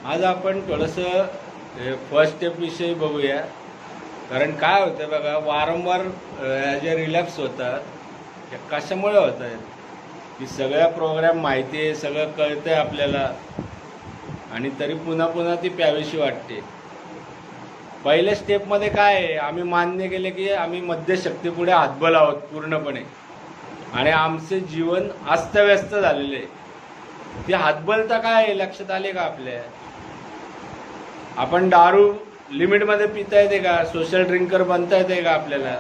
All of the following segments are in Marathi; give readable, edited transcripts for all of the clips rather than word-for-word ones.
आज आपण थोडंसं फर्स्ट स्टेप विषयी बघूया. कारण काय होतं बघा, वारंवार जे रिलॅप्स होतात ते कशामुळे होत आहेत की सगळ्या प्रोग्राम माहिती आहे, सगळं कळतंय आपल्याला, आणि तरी पुन्हा पुन्हा ती प्यावीशी वाटते. पहिल्या स्टेपमध्ये काय आहे, आम्ही मान्य केले की आम्ही मध्यशक्तीपुढे हातबल आहोत पूर्णपणे आणि आमचे जीवन अस्तव्यस्त झालेले आहे. ती हातबलता काय आहे लक्षात आले का आपल्या? आपण दारू लिमिटमध्ये पिता येते का? सोशल ड्रिंकर बनता येते का आपल्याला?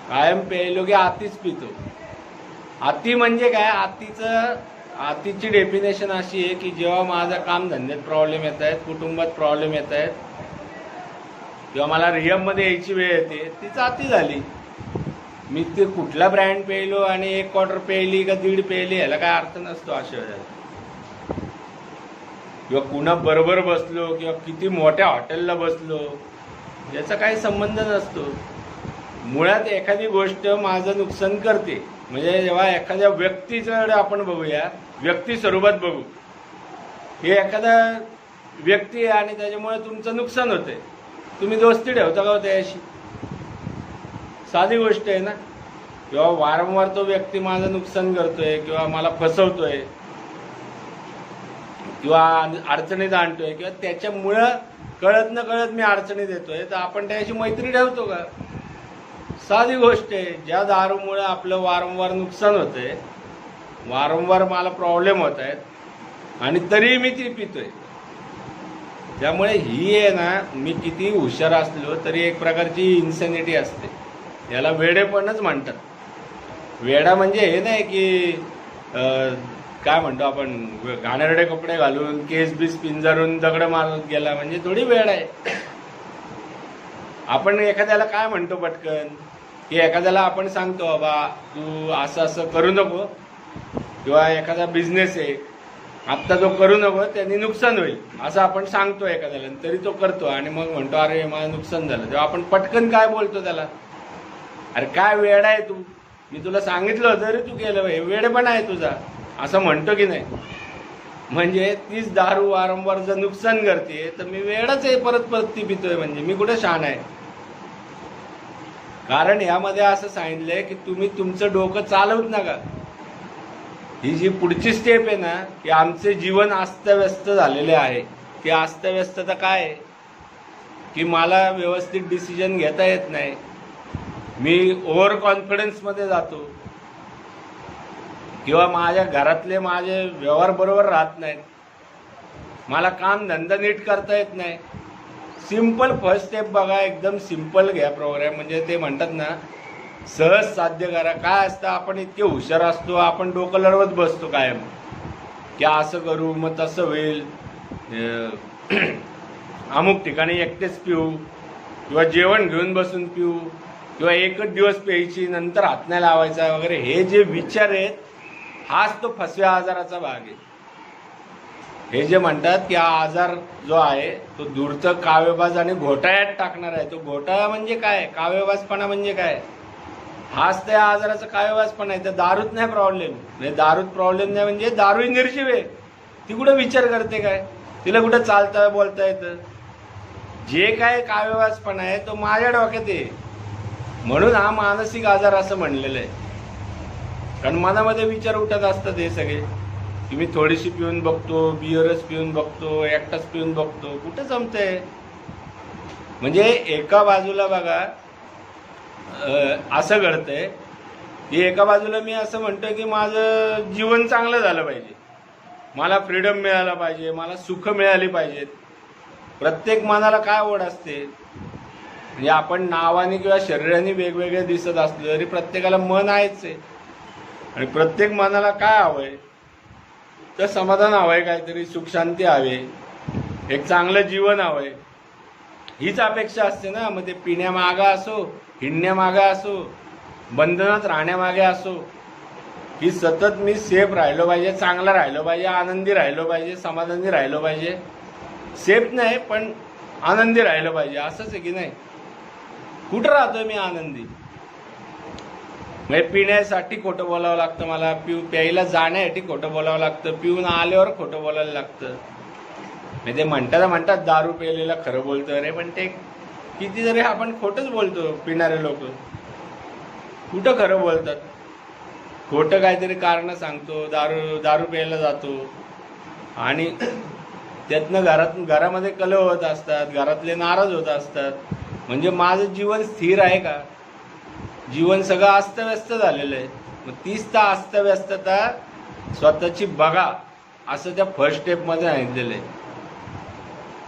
कायम प्यायलो की आतीच पितो. आती म्हणजे काय? आतीची डेफिनेशन अशी आहे की जेव्हा माझा कामधंद्यात प्रॉब्लेम येत आहेत, कुटुंबात प्रॉब्लेम येत आहेत, किंवा मला रियममध्ये यायची वेळ येते, तीच आती झाली. मी ते कुठला ब्रँड प्यायलो आणि 1 क्वार्टर प्यायली का 1.5 प्यायली याला काय अर्थ नसतो अशा वेळेला. किंवा कुणा बरोबर बसलो किंवा किती मोठ्या हॉटेलला बसलो याचा काही संबंध नसतो. मुळात एखादी गोष्ट माझं नुकसान करते म्हणजे जेव्हा एखाद्या व्यक्तीकडे आपण बघूया, व्यक्ती स्वरूपात बघू, हे एखादा व्यक्ती आहे आणि त्याच्यामुळे तुमचं नुकसान होतंय, तुम्ही दोस्ती ठेवता का त्याशी? साधी गोष्ट आहे ना. किंवा वारंवार तो व्यक्ती माझं नुकसान करतोय किंवा मला फसवतोय किंवा अडचणीत आणतोय किंवा त्याच्यामुळं कळत न कळत मी अडचणीत येतोय, तर आपण त्याची मैत्री ठेवतो का? साधी गोष्ट आहे. ज्या दारूमुळे आपलं वारंवार नुकसान होतंय, वारंवार मला प्रॉब्लेम होत आहेत आणि तरीही मी ती पितोय. त्यामुळे ही आहे ना, मी किती हुशार असलो तरी एक प्रकारची इन्सॅनिटी असते. याला वेडेपणच म्हणतात. वेडा म्हणजे हे नाही की काय म्हणतो आपण, घाणेरडे कपडे घालून केस बीस पिंजारून दगड मारत गेला म्हणजे थोडी वेळ आहे. आपण एखाद्याला काय म्हणतो पटकन, की एखाद्याला आपण सांगतो बाबा तू असं असं करू नको, किंवा एखादा बिझनेस आहे आत्ता तो करू नको, त्यांनी नुकसान होईल असं आपण सांगतो एखाद्याला, तरी तो करतो आणि मग म्हणतो अरे माझं नुकसान झालं. तेव्हा आपण पटकन काय बोलतो त्याला, अरे काय वेडा आहे तू, मी तुला सांगितलं होतं तरी तू केलं, हे वेडेपणा आहे तुझा, असं म्हणतो की नाही? म्हणजे तीच दारू वारंवार जर नुकसान करते तर मी वेडाच आहे, परत परत ती पितोय, म्हणजे मी कुठे शहाण आहे? कारण यामध्ये असं सांगितलंय की तुम्ही तुमचं डोकं चालवत नका. ही जी पुढची स्टेप आहे ना, की आमचे जीवन अस्तव्यस्त झालेले आहे. ती अस्तव्यस्तता काय आहे की मला व्यवस्थित डिसिजन घेता येत नाही, मी ओव्हर कॉन्फिडन्समध्ये जातो, किंवा माझ्या घरातले माझे व्यवहार बरोबर राहत नाहीत, मला काम धंदा नीट करता येत नाही. सिंपल फर्स्ट स्टेप बघा, एकदम सिंपल घ्या प्रोग्राम. म्हणजे ते म्हणतात ना, सहज साध्य करा. काय असतं, आपण इतके हुशार असतो, आपण डोकं लढवत बसतो कायम की असं करू मग तसं होईल, अमुक ठिकाणी एकटेच पिऊ, किंवा जेवण घेऊन बसून पिऊ, किंवा एकच दिवस प्यायची नंतर हात नाही लावायचा वगैरे, हे जे विचार आहेत हाच तो फसव्या आजाराचा भाग आहे. हे जे म्हणतात की हा आजार जो आहे तो दूरचं कावेबाज आणि घोटाळ्यात टाकणार आहे. तो घोटाळा म्हणजे काय, कावेबाजपणा म्हणजे काय, हाच त्या आजाराचा कावेबाजपणा आहे. तर दारूत नाही प्रॉब्लेम, म्हणजे दारूत प्रॉब्लेम नाही म्हणजे दारू निर्जीव आहे, ती कुठं विचार करते काय, तिला कुठं चालता बोलता येतं? जे काय कावेबाजपणा आहे तो माझ्या डोक्यात आहे. म्हणून हा मानसिक आजार असं म्हणलेलं आहे. कारण मनामध्ये विचार उठत असतात हे सगळे, की मी थोडीशी पिऊन बघतो, बिअरच पिऊन बघतो, एकटाच पिऊन बघतो, कुठं जमतंय? म्हणजे एका बाजूला बघा असं घडतंय की एका बाजूला मी असं म्हणतोय की माझं जीवन चांगलं झालं पाहिजे, मला फ्रीडम मिळाला पाहिजे, मला सुख मिळाली पाहिजेत. प्रत्येक मनाला काय ओढ असते, म्हणजे आपण नावाने किंवा शरीराने वेगवेगळे दिसत असलो तरी प्रत्येकाला मन आहेच आहे. आणि प्रत्येक मनाला काय हवंय, तर समाधान हवंय, काहीतरी सुख शांती हवे, एक चांगलं जीवन हवंय, हीच अपेक्षा असते ना. मग ते पिण्यामागं असो, हिंडण्यामागं असो, बंधनात राहण्यामागे असो, की सतत मी सेफ राहिलो पाहिजे, चांगला राहिलो पाहिजे, आनंदी राहिलो पाहिजे, समाधानी राहिलो पाहिजे. सेफ नाही पण आनंदी राहिलो पाहिजे, असंच आहे की नाही? कुठं राहतोय मी आनंदी? म्हणजे पिण्यासाठी खोटं बोलावं लागतं मला, प्यायला जाण्यासाठी खोटं बोलावं लागतं, पिऊन आल्यावर खोटं बोलायला लागतं. म्हणजे ते म्हणतात दारू प्यायलेला खरं बोलतो अरे, पण ते किती जरी आपण खोटंच बोलतो. पिणारे लोक कुठं खरं बोलतात, खोटं काहीतरी कारण सांगतो, दारू प्यायला जातो आणि त्यातनं घरामध्ये कलह होत असतात, घरातले नाराज होत असतात. म्हणजे माझं जीवन स्थिर आहे का? जीवन सगळं अस्तव्यस्त झालेलं आहे. मग तीच तर अस्तव्यस्तता स्वतःची बघा असं त्या फर्स्ट स्टेपमध्ये सांगितलेलं आहे.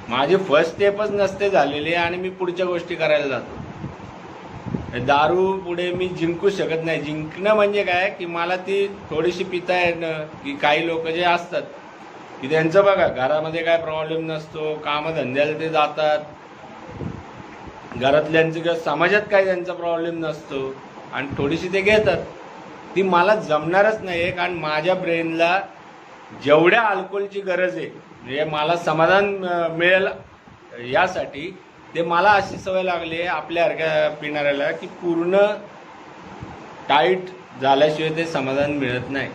माझी फर्स्ट स्टेपच नसते झालेली आणि मी पुढच्या गोष्टी करायला जातो. दारू पुढे मी जिंकू शकत नाही. जिंकणं म्हणजे काय की मला ती थोडीशी पिता येणं, की काही लोक जे असतात की त्यांचं बघा घरामध्ये काय प्रॉब्लेम नसतो, कामधंद्याला ते जातात, घरातल्यांचं किंवा समाजात काही त्यांचा प्रॉब्लेम नसतो आणि थोडीशी ते घेतात. ती मला जमणारच नाही. कारण माझ्या ब्रेनला जेवढ्या अल्कोहोलची गरज आहे म्हणजे मला समाधान मिळेल यासाठी, ते मला अशी सवय लागली आहे आपल्यासारख्या पिणाऱ्याला की पूर्ण टाईट झाल्याशिवाय ते समाधान मिळत नाही.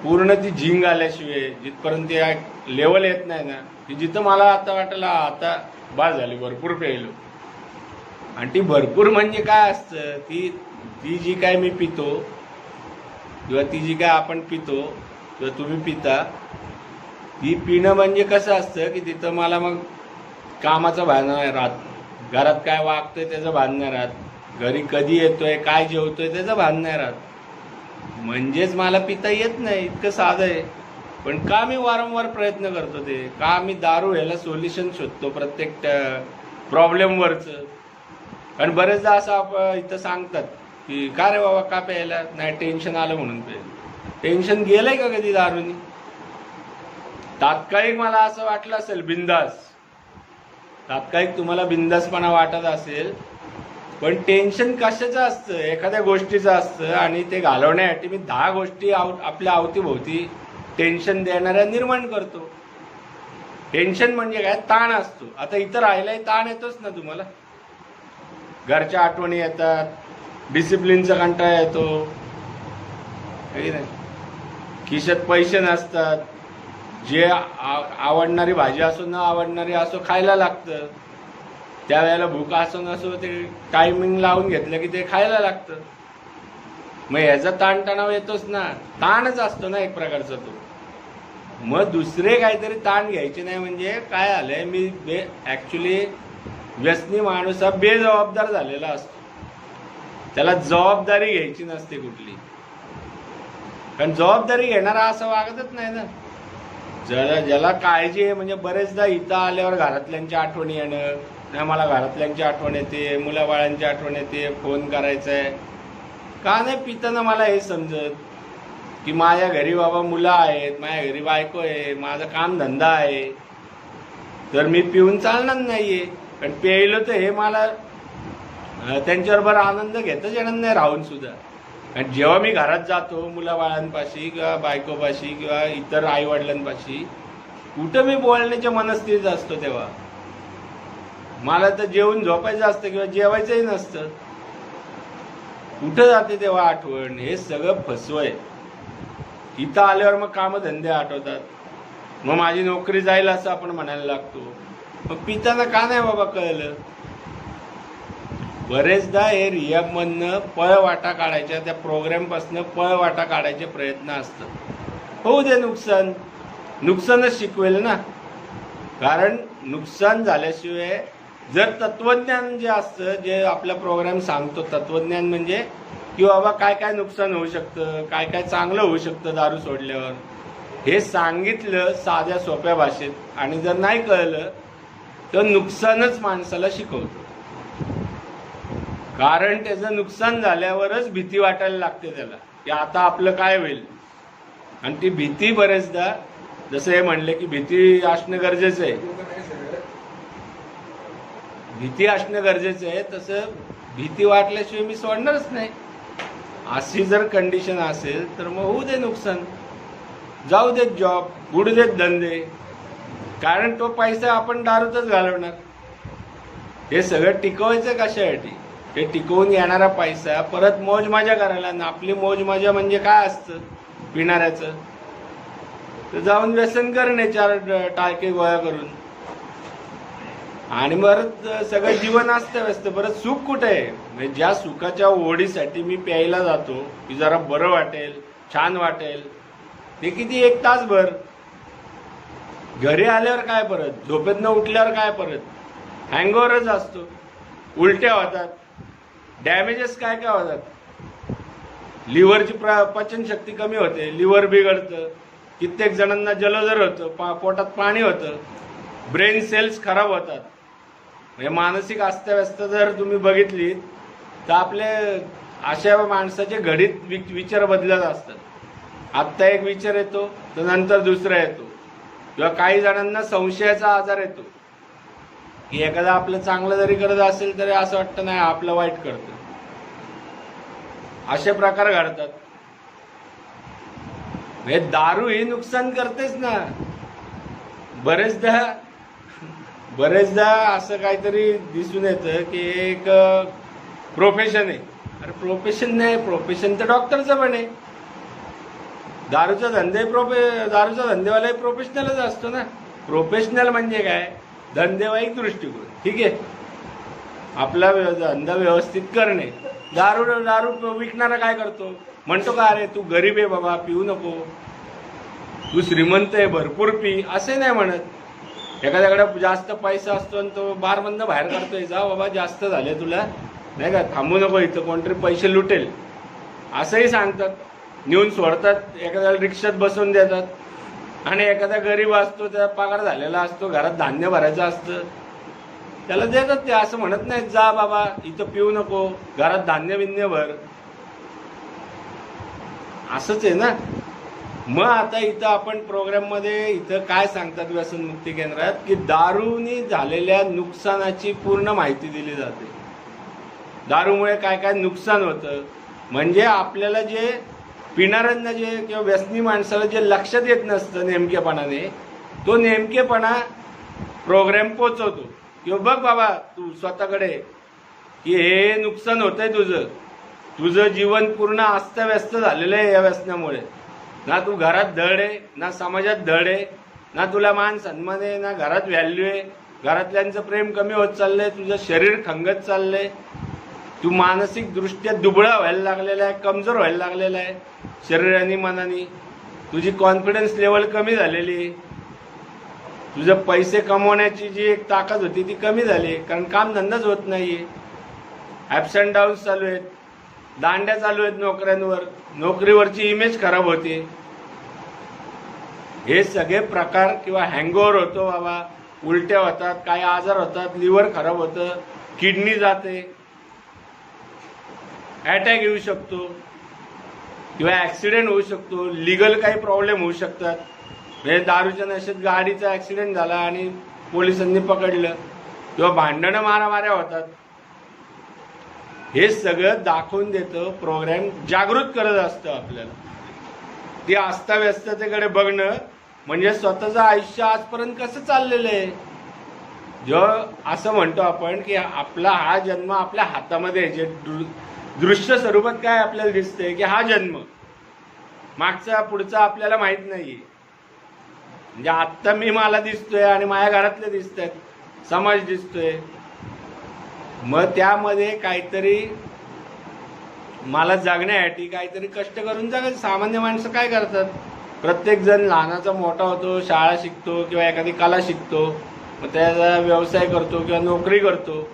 पूर्ण ती झिंग आल्याशिवाय जिथपर्यंत ती लेवल येत नाही ना, की जिथं मला आता वाटलं आता बास झाली, भरपूर प्यायलो. आणि ती भरपूर म्हणजे काय असतं, ती जी काय मी पितो किंवा ती जी काय आपण पितो किंवा तुम्ही पिता, ती पिणं म्हणजे कसं असतं की तिथं मला मग कामाचं भान नाही राहत, घरात काय वागतंय त्याचं भान नाही राहत, घरी कधी येतोय काय जेवतोय त्याचं भान नाही राहत. म्हणजेच मला पिता येत नाही, इतकं साधं आहे. पण का मी वारंवार प्रयत्न करतो ते, का मी दारू ह्याला सोल्युशन शोधतो प्रत्येक प्रॉब्लेमवरचं. कारण बरेचदा असं इथं सांगतात की का रे बाबा का प्यायला नाही, टेन्शन आलं म्हणून प्यायला. टेन्शन गेलंय का कधी दारूनी? तात्कालिक मला असं वाटलं असेल बिंदास, तात्कालिक तुम्हाला बिंदासपणा वाटत असेल, पण टेन्शन कशाचं असतं, एखाद्या गोष्टीचं असतं आणि ते घालवण्यासाठी मी 10 गोष्टी आपल्या अवतीभोवती टेन्शन देणाऱ्या निर्माण करतो. टेन्शन म्हणजे काय, ताण असतो. आता इथं राहिलाय ताण येतोच ना तुम्हाला, घरच्या आठवणी येतात, डिसिप्लिनचा कंटाळा येतो, खिशात पैसे नसतात, जे आवडणारी भाजी असो न आवडणारी असो खायला लागतं, त्यावेळेला भूक असो नसो ते टायमिंग लावून घेतलं की ते खायला लागतं. मग ह्याचा ताणतणाव येतोच ना, ताणच असतो ना एक प्रकारचा तो. मग दुसरे काहीतरी ताण घ्यायचे नाही. म्हणजे काय आलंय, मी ॲक्च्युली व्यसनी माणूस हा बेजबाबदार झालेला असतो, त्याला जबाबदारी घ्यायची नसते कुठली. कारण जबाबदारी घेणारा असं वागतच नाही ना. ज्याला काळजी आहे, म्हणजे बरेचदा इथं आल्यावर घरातल्यांची आठवण येणं, नाही मला घरातल्यांची आठवण येते, मुलाबाळांची आठवण येते, फोन करायचा आहे. का नाही पिताना मला हे समजत की माझ्या घरी बाबा मुलं आहेत, माझ्या घरी बायको आहे, माझा कामधंदा आहे, तर मी पिऊन चालणार नाहीये. पण प्यायलं तर हे मला त्यांच्याबरोबर आनंद घेताच येणार नाही राहून सुद्धा. आणि जेव्हा मी घरात जातो मुलाबाळांपाशी किंवा बायकोपाशी किंवा इतर आईवडिलांपाशी, कुठं मी बोलण्याच्या मनस्थितीत असतो, तेव्हा मला तर जेवून झोपायचं असतं किंवा जेवायचंही नसतं. कुठं जाते तेव्हा आठवण? हे सगळं फसवय. इथं आल्यावर मग कामधंदे आठवतात, मग माझी नोकरी जाईल असं आपण म्हणायला लागतो. मग पिताना का नाही बाबा कळलं? बरेचदा हे रिहॅबमधनं पळवाटा काढायच्या, त्या प्रोग्रामपासून पळवाटा काढायचे प्रयत्न असतात. होऊ दे नुकसान, नुकसानच शिकवेल ना. कारण नुकसान झाल्याशिवाय जर तत्वज्ञान जे असतं, जे आपला प्रोग्राम सांगतो तत्वज्ञान म्हणजे की बाबा काय काय नुकसान होऊ शकतं, काय काय चांगलं होऊ शकतं दारू सोडल्यावर, हे सांगितलं साध्या सोप्या भाषेत आणि जर नाही कळलं तर नुकसानच माणसाला शिकवतं. कारण त्याचं नुकसान झाल्यावरच भीती वाटायला लागते त्याला की आता आपलं काय होईल. आणि ती भीती बरेचदा, जसं हे म्हणले की भीती असणं गरजेचं आहे, भीती असणं गरजेचं आहे, तसं भीती वाटल्याशिवाय मी सोडणारच नाही. अशी जर कंडिशन असेल तर मग होऊ दे नुकसान, जाऊ देत जॉब, बुडू देत धंदे. कारण तो पैसा आपण दारूतच घालवणार. हे सगळं टिकवायचं कशासाठी? हे टिकवून येणारा पैसा परत मौज मजा करायला. ना आपली मौज मजा म्हणजे काय असतं पिणाऱ्याचं? तर जाऊन व्यसन करणे 4 टाळके गोळा करून, आणि परत सगळं जीवन अस्तव्यस्त. परत सुख कुठे आहे? म्हणजे ज्या सुखाच्या ओढीसाठी मी प्यायला जातो की जरा बरं वाटेल, छान वाटेल, ते किती 1 तासभर. घरी आल्यावर काय परत? झोपेतनं उठल्यावर काय परत? हँगओव्हरच असतो, उलट्या होतात, डॅमेजेस काय काय होतात. लिव्हरची पचनशक्ती कमी होते, लिव्हर बिघडतं, कित्येक जणांना जलजर होतं, पोटात पाणी होतं, ब्रेन सेल्स खराब होतात. म्हणजे मानसिक अस्तव्यस्त जर तुम्ही बघितली तर आपले अशा माणसाचे घडीत विचार बदलत असतात. आत्ता एक विचार येतो तर नंतर दुसरा येतो, किंवा काही जणांना संशयाचा आजार येतो की एखादा आपलं चांगलं जरी करत असेल तरी असं वाटतं नाही आपलं वाईट करतं. असे प्रकार घडतात. म्हणजे दारू ही नुकसान करतेच ना. बरेचदा असं काहीतरी दिसून येतं की एक प्रोफेशन आहे. अरे प्रोफेशन नाही, प्रोफेशन तर डॉक्टरचं पण आहे. दारूचा धंदेवालाही प्रोफेशनलच असतो ना. प्रोफेशनल म्हणजे काय? धंदेवाईक दृष्टिकोन. ठीक आहे, आपला धंदा व्यवस्थित करणे. दारू विकणारा काय करतो? म्हणतो का अरे तू गरीब आहे बाबा, पिऊ नको, तू श्रीमंत आहे, भरपूर पी, असे नाही म्हणत. एखाद्याकडे जास्त पैसा असतो आणि तो बार बंद बाहेर काढतोय, जा बाबा जास्त झाले तुला, नाही का, थांबू नको इथं, कोणतरी पैसे लुटेल, असंही सांगतात. नेऊन सोडतात, एखाद्याला रिक्षात बसवून देतात. आणि एखादा गरीब असतो, त्याचा पगार झालेला असतो, घरात धान्य भरायचं असतं, त्याला देतात ते. असं म्हणत नाहीत जा बाबा इथं पिऊ नको, घरात धान्य बिन्य भर. असंच आहे ना. मग आता इथं आपण प्रोग्राममध्ये इथं काय सांगतात व्यसनमुक्ती केंद्रात, की दारूनी झालेल्या नुकसानाची पूर्ण माहिती दिली जाते. दारूमुळे काय काय नुकसान होतं, म्हणजे आपल्याला जे पिणाऱ्यांना जे किंवा व्यसनी माणसाला जे लक्षात येत नसतं नेमकेपणाने, तो नेमकेपणा प्रोग्राम पोचवतो. किंवा बघ बाबा तू स्वतःकडे की हे नुकसान होतंय तुझं जीवन पूर्ण अस्तव्यस्त झालेलं आहे या व्यसनामुळे. ना तू घरात धड आहे, ना समाजात धड आहे, ना तुला मान सन्मान आहे, ना घरात व्हॅल्यू आहे. घरातल्यांचं प्रेम कमी होत चाललंय, तुझं शरीर खंगत चाललंय, तू मानसिक दृष्ट्या दुबळा व्हायला लागलेला आहे, कमजोर व्हायला लागलेला आहे शरीराने मनाने. तुझी कॉन्फिडन्स लेवल कमी झालेली, तुझं पैसे कमवण्याची जी एक ताकद होती ती कमी झाली, कारण काम धंदाच होत नाहीये. अप्स अँड डाऊन्स चालू आहेत, दांड्या चालू आहेत नोकऱ्यांवर, नोकरीवरची इमेज खराब होते. हे सगळे प्रकार, किंवा हँगओव्हर होतो बाबा, उलट्या होतात, काही आजार होतात, लिव्हर खराब होतं, किडनी जाते, अटॅक येऊ शकतो, किंवा ऍक्सिडेंट होऊ शकतो, लिगल काही प्रॉब्लेम होऊ शकतात. म्हणजे दारूच्या नशेत गाडीचा ऍक्सिडेंट झाला आणि पोलिसांनी पकडलं, किंवा भांडणं मारामाऱ्या होतात. हे सगळं दाखवून देतं प्रोग्राम, जागृत करत असतं आपल्याला. ती अस्ताव्यस्ततेकडे बघणं म्हणजे स्वतःचं आयुष्य आजपर्यंत कसं चाललेलं आहे. असं म्हणतो आपण की आपला हा जन्म आपल्या हातामध्ये, जे दृश्य स्वरूपात काय आपल्याला दिसतंय की हा जन्म, मागचा पुढचा आपल्याला माहित नाहीये. म्हणजे आत्ता मला दिसतोय आणि माझ्या घरातले दिसत आहेत, समाज दिसतोय. मग त्यामध्ये काहीतरी मला जगण्यासाठी काहीतरी कष्ट करून जगायचं. सामान्य माणसं काय करतात? प्रत्येक जण लहानाचा मोठा होतो, शाळा शिकतो किंवा एखादी कला शिकतो, मग त्याचा व्यवसाय करतो किंवा नोकरी करतो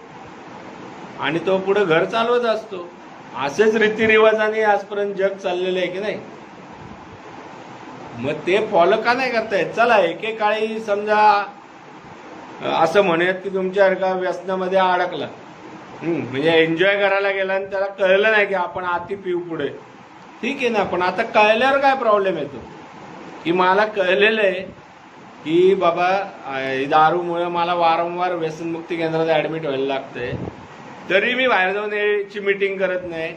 आणि तो पुढे घर चालवत असतो. असेच रीतिरिवाजाने आजपर्यंत जग चाललेलं आहे की नाही. मग ते फॉलो का नाही करतायत? चला एकेकाळी समजा असं म्हणत की तुमच्यासारखा व्यसनामध्ये अडकला, म्हणजे एन्जॉय करायला गेला आणि त्याला कळलं नाही की आपण अति पिऊ पुढे, ठीक आहे ना. पण आता कळल्यावर काय प्रॉब्लेम येतो की मला कळलेलं आहे की बाबा दारूमुळे मला वारंवार व्यसनमुक्ती केंद्रात ऍडमिट व्हायला लागतंय, तरी मी बाहेर जाऊन याची मीटिंग करत नाही.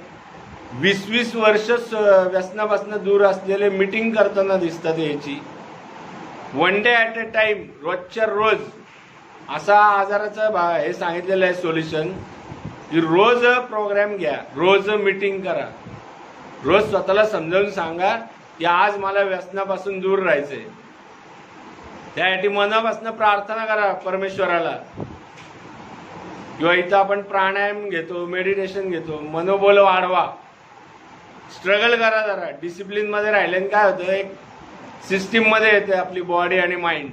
20-20 वर्ष व्यसनापासून दूर असलेले मीटिंग करताना दिसतात याची. 1 डे ॲट अ टाइम, रोजच्या रोज असा आजाराचं हे सांगितलेलं आहे सोल्युशन की रोज प्रोग्राम घ्या, रोज मीटिंग करा, रोज स्वतःला समजावून सांगा की आज मला व्यसनापासून दूर राहायचंय. त्यासाठी मनापासून प्रार्थना करा परमेश्वराला, किंवा इथं आपण प्राणायाम घेतो, मेडिटेशन घेतो, मनोबल वाढवा, स्ट्रगल करा जरा, डिसिप्लिन मध्ये राहिल्याने काय होतं, एक सिस्टीम मध्ये येते आपली बॉडी आणि माइंड.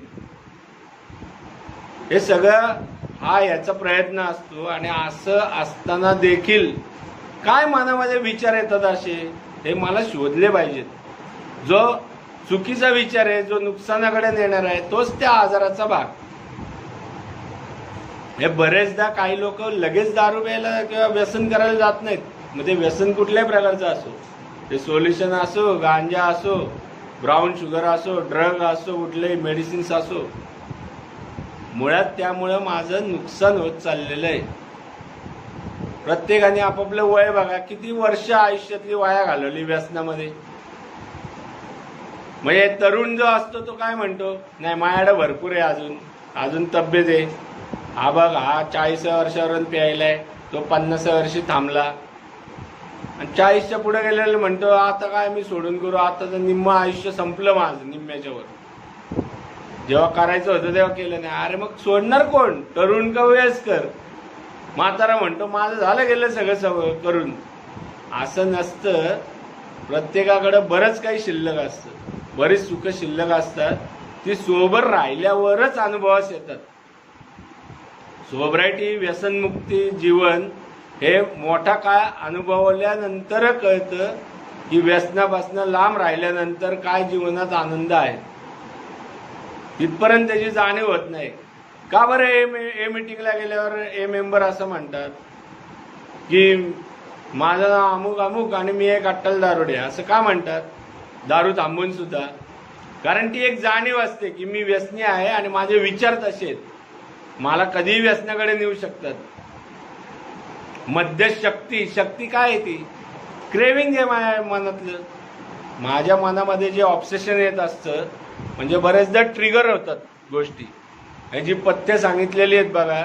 हे सगळं हा याचा प्रयत्न असतो. आणि असं असताना देखील काय मनामध्ये विचार येतात असे, हे मला शोधले पाहिजेत. जो चुकीचा विचार आहे, जो नुकसानाकडे नेणार आहे, तोच त्या आजाराचा भाग. हे बरेचदा काही लोक लगेच दारू प्यायला किंवा व्यसन करायला जात नाहीत. मग ते व्यसन कुठल्याही प्रकारचं असो, ते सोल्युशन असो, गांजा असो, ब्राऊन शुगर असो, ड्रग असो, कुठलेही मेडिसिन्स असो, मुळात त्यामुळं माझं नुकसान होत चाललेलं आहे. प्रत्येकाने आपापलं वय बघा, किती वर्ष आयुष्यातली वाया घालवली व्यसनामध्ये. म्हणजे तरुण जो असतो तो काय म्हणतो, नाही माझ्याकडे भरपूर आहे, अजून तब्येत आहे. हा बघ, हा 40 वर्षावरून प्यायलाय, तो 50 वर्षी थांबला. आणि 40च्या पुढे गेलेलं म्हणतो आता काय मी सोडून करू, आता तर निम्म आयुष्य संपलं माझं, निम्म्याच्या वर. जेव्हा करायचं होतं तेव्हा केलं नाही. अरे मग सोडणार कोण, तरुण का वयस्कर? म्हातारा म्हणतो माझं झालं गेलं सगळं करून. असं नसतं. प्रत्येकाकडे बरंच काही शिल्लक असतं, बरीच सुख शिल्लक असतात. ती सोबर राहिल्यावरच अनुभवास येतात. सोब्रायटी, व्यसनमुक्ती जीवन हे मोठा काळ अनुभवल्यानंतर कळतं की व्यसनापासून लांब राहिल्यानंतर काय जीवनात आनंद आहे. इथपर्यंत त्याची जाणीव होत नाही. का बरं ए मीटिंगला गेल्यावर ए मेंबर असं म्हणतात की माझं नाव अमुक अमुक आणि मी एक अट्टल दारुडे, असं का म्हणतात दारू थांबून सुद्धा? कारण ती एक जाणीव असते की मी व्यसनी आहे आणि माझे विचार तसे आहेत, मला कधीही व्यसनाकडे नेऊ शकतात. शक्ती काय आहे? ती क्रेविंग आहे माझ्या मनातलं. माझ्या मनामध्ये जे ऑब्सेशन येत असतं, म्हणजे बरेचदा ट्रिगर होतात गोष्टी. जी पथ्य सांगितलेली आहेत बघा,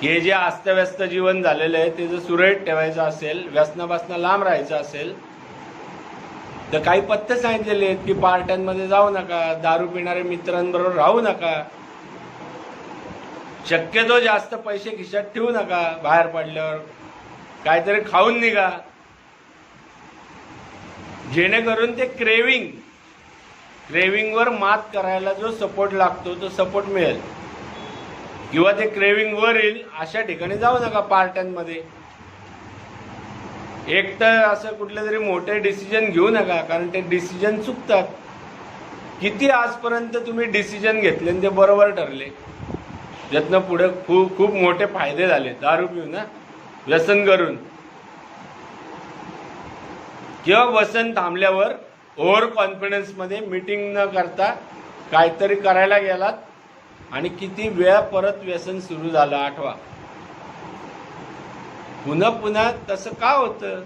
की हे जे अस्तव्यस्त जीवन झालेलं आहे ते जर सुरळीत ठेवायचं असेल, व्यसनापासून लांब राहायचं असेल, तर काही पथ्य सांगितलेले आहेत की पार्ट्यांमध्ये जाऊ नका, दारू पिणारे मित्रांबरोबर राहू नका, शक्यतो जास्त पैसे खिशात ठेवू नका, बाहेर पडल्यावर काहीतरी खाऊन निघा, जेणेकरून ते क्रेविंगवर मात करायला जो सपोर्ट लागतो तो सपोर्ट मिळेल. किंवा ते क्रेविंगवर येईल अशा ठिकाणी जाऊ नका पार्ट्यांमध्ये. एकटं असं कुठले तरी मोठे डिसिजन घेऊ नका, कारण ते डिसिजन चुकतात. किती आजपर्यंत तुम्ही डिसिजन घेतले आणि ते बरोबर ठरले, ज्यातनं पुढे खूप खूप मोठे फायदे झाले दारू पिऊन ना, व्यसन करून. किंवा व्यसन थांबल्यावर ओव्हर कॉन्फिडन्स मध्ये मीटिंग न करता काहीतरी करायला गेलात आणि किती वेळा परत व्यसन सुरू झालं आठवा. पुन्हा पुन्हा तसं का होतं?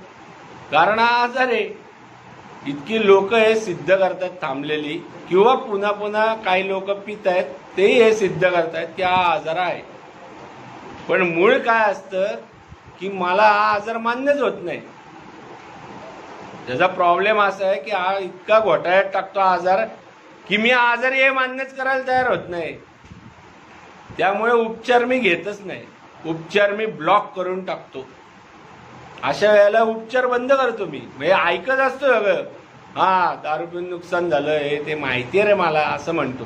कारण हा आजार आहे. इतकी लोक हे सिद्ध करतात थांबलेली, किंवा पुन्हा पुन्हा काही लोक पित आहेत तेही हे सिद्ध करतायत की हा आजार आहे. पण मूळ काय असतं की मला हा आजार मान्यच होत नाही. त्याचा प्रॉब्लेम असा आहे की हा इतका घोटाळ्यात टाकतो आजार की मी आजार हे मान्यच करायला तयार होत नाही. त्यामुळे उपचार मी घेतच नाही, उपचार मी ब्लॉक करून टाकतो. अशा वेळेला उपचार बंद करतो मी. म्हणजे ऐकत असतो सगळं, हा दारू पिऊन नुकसान झालं हे ते माहिती रे मला, असं म्हणतो.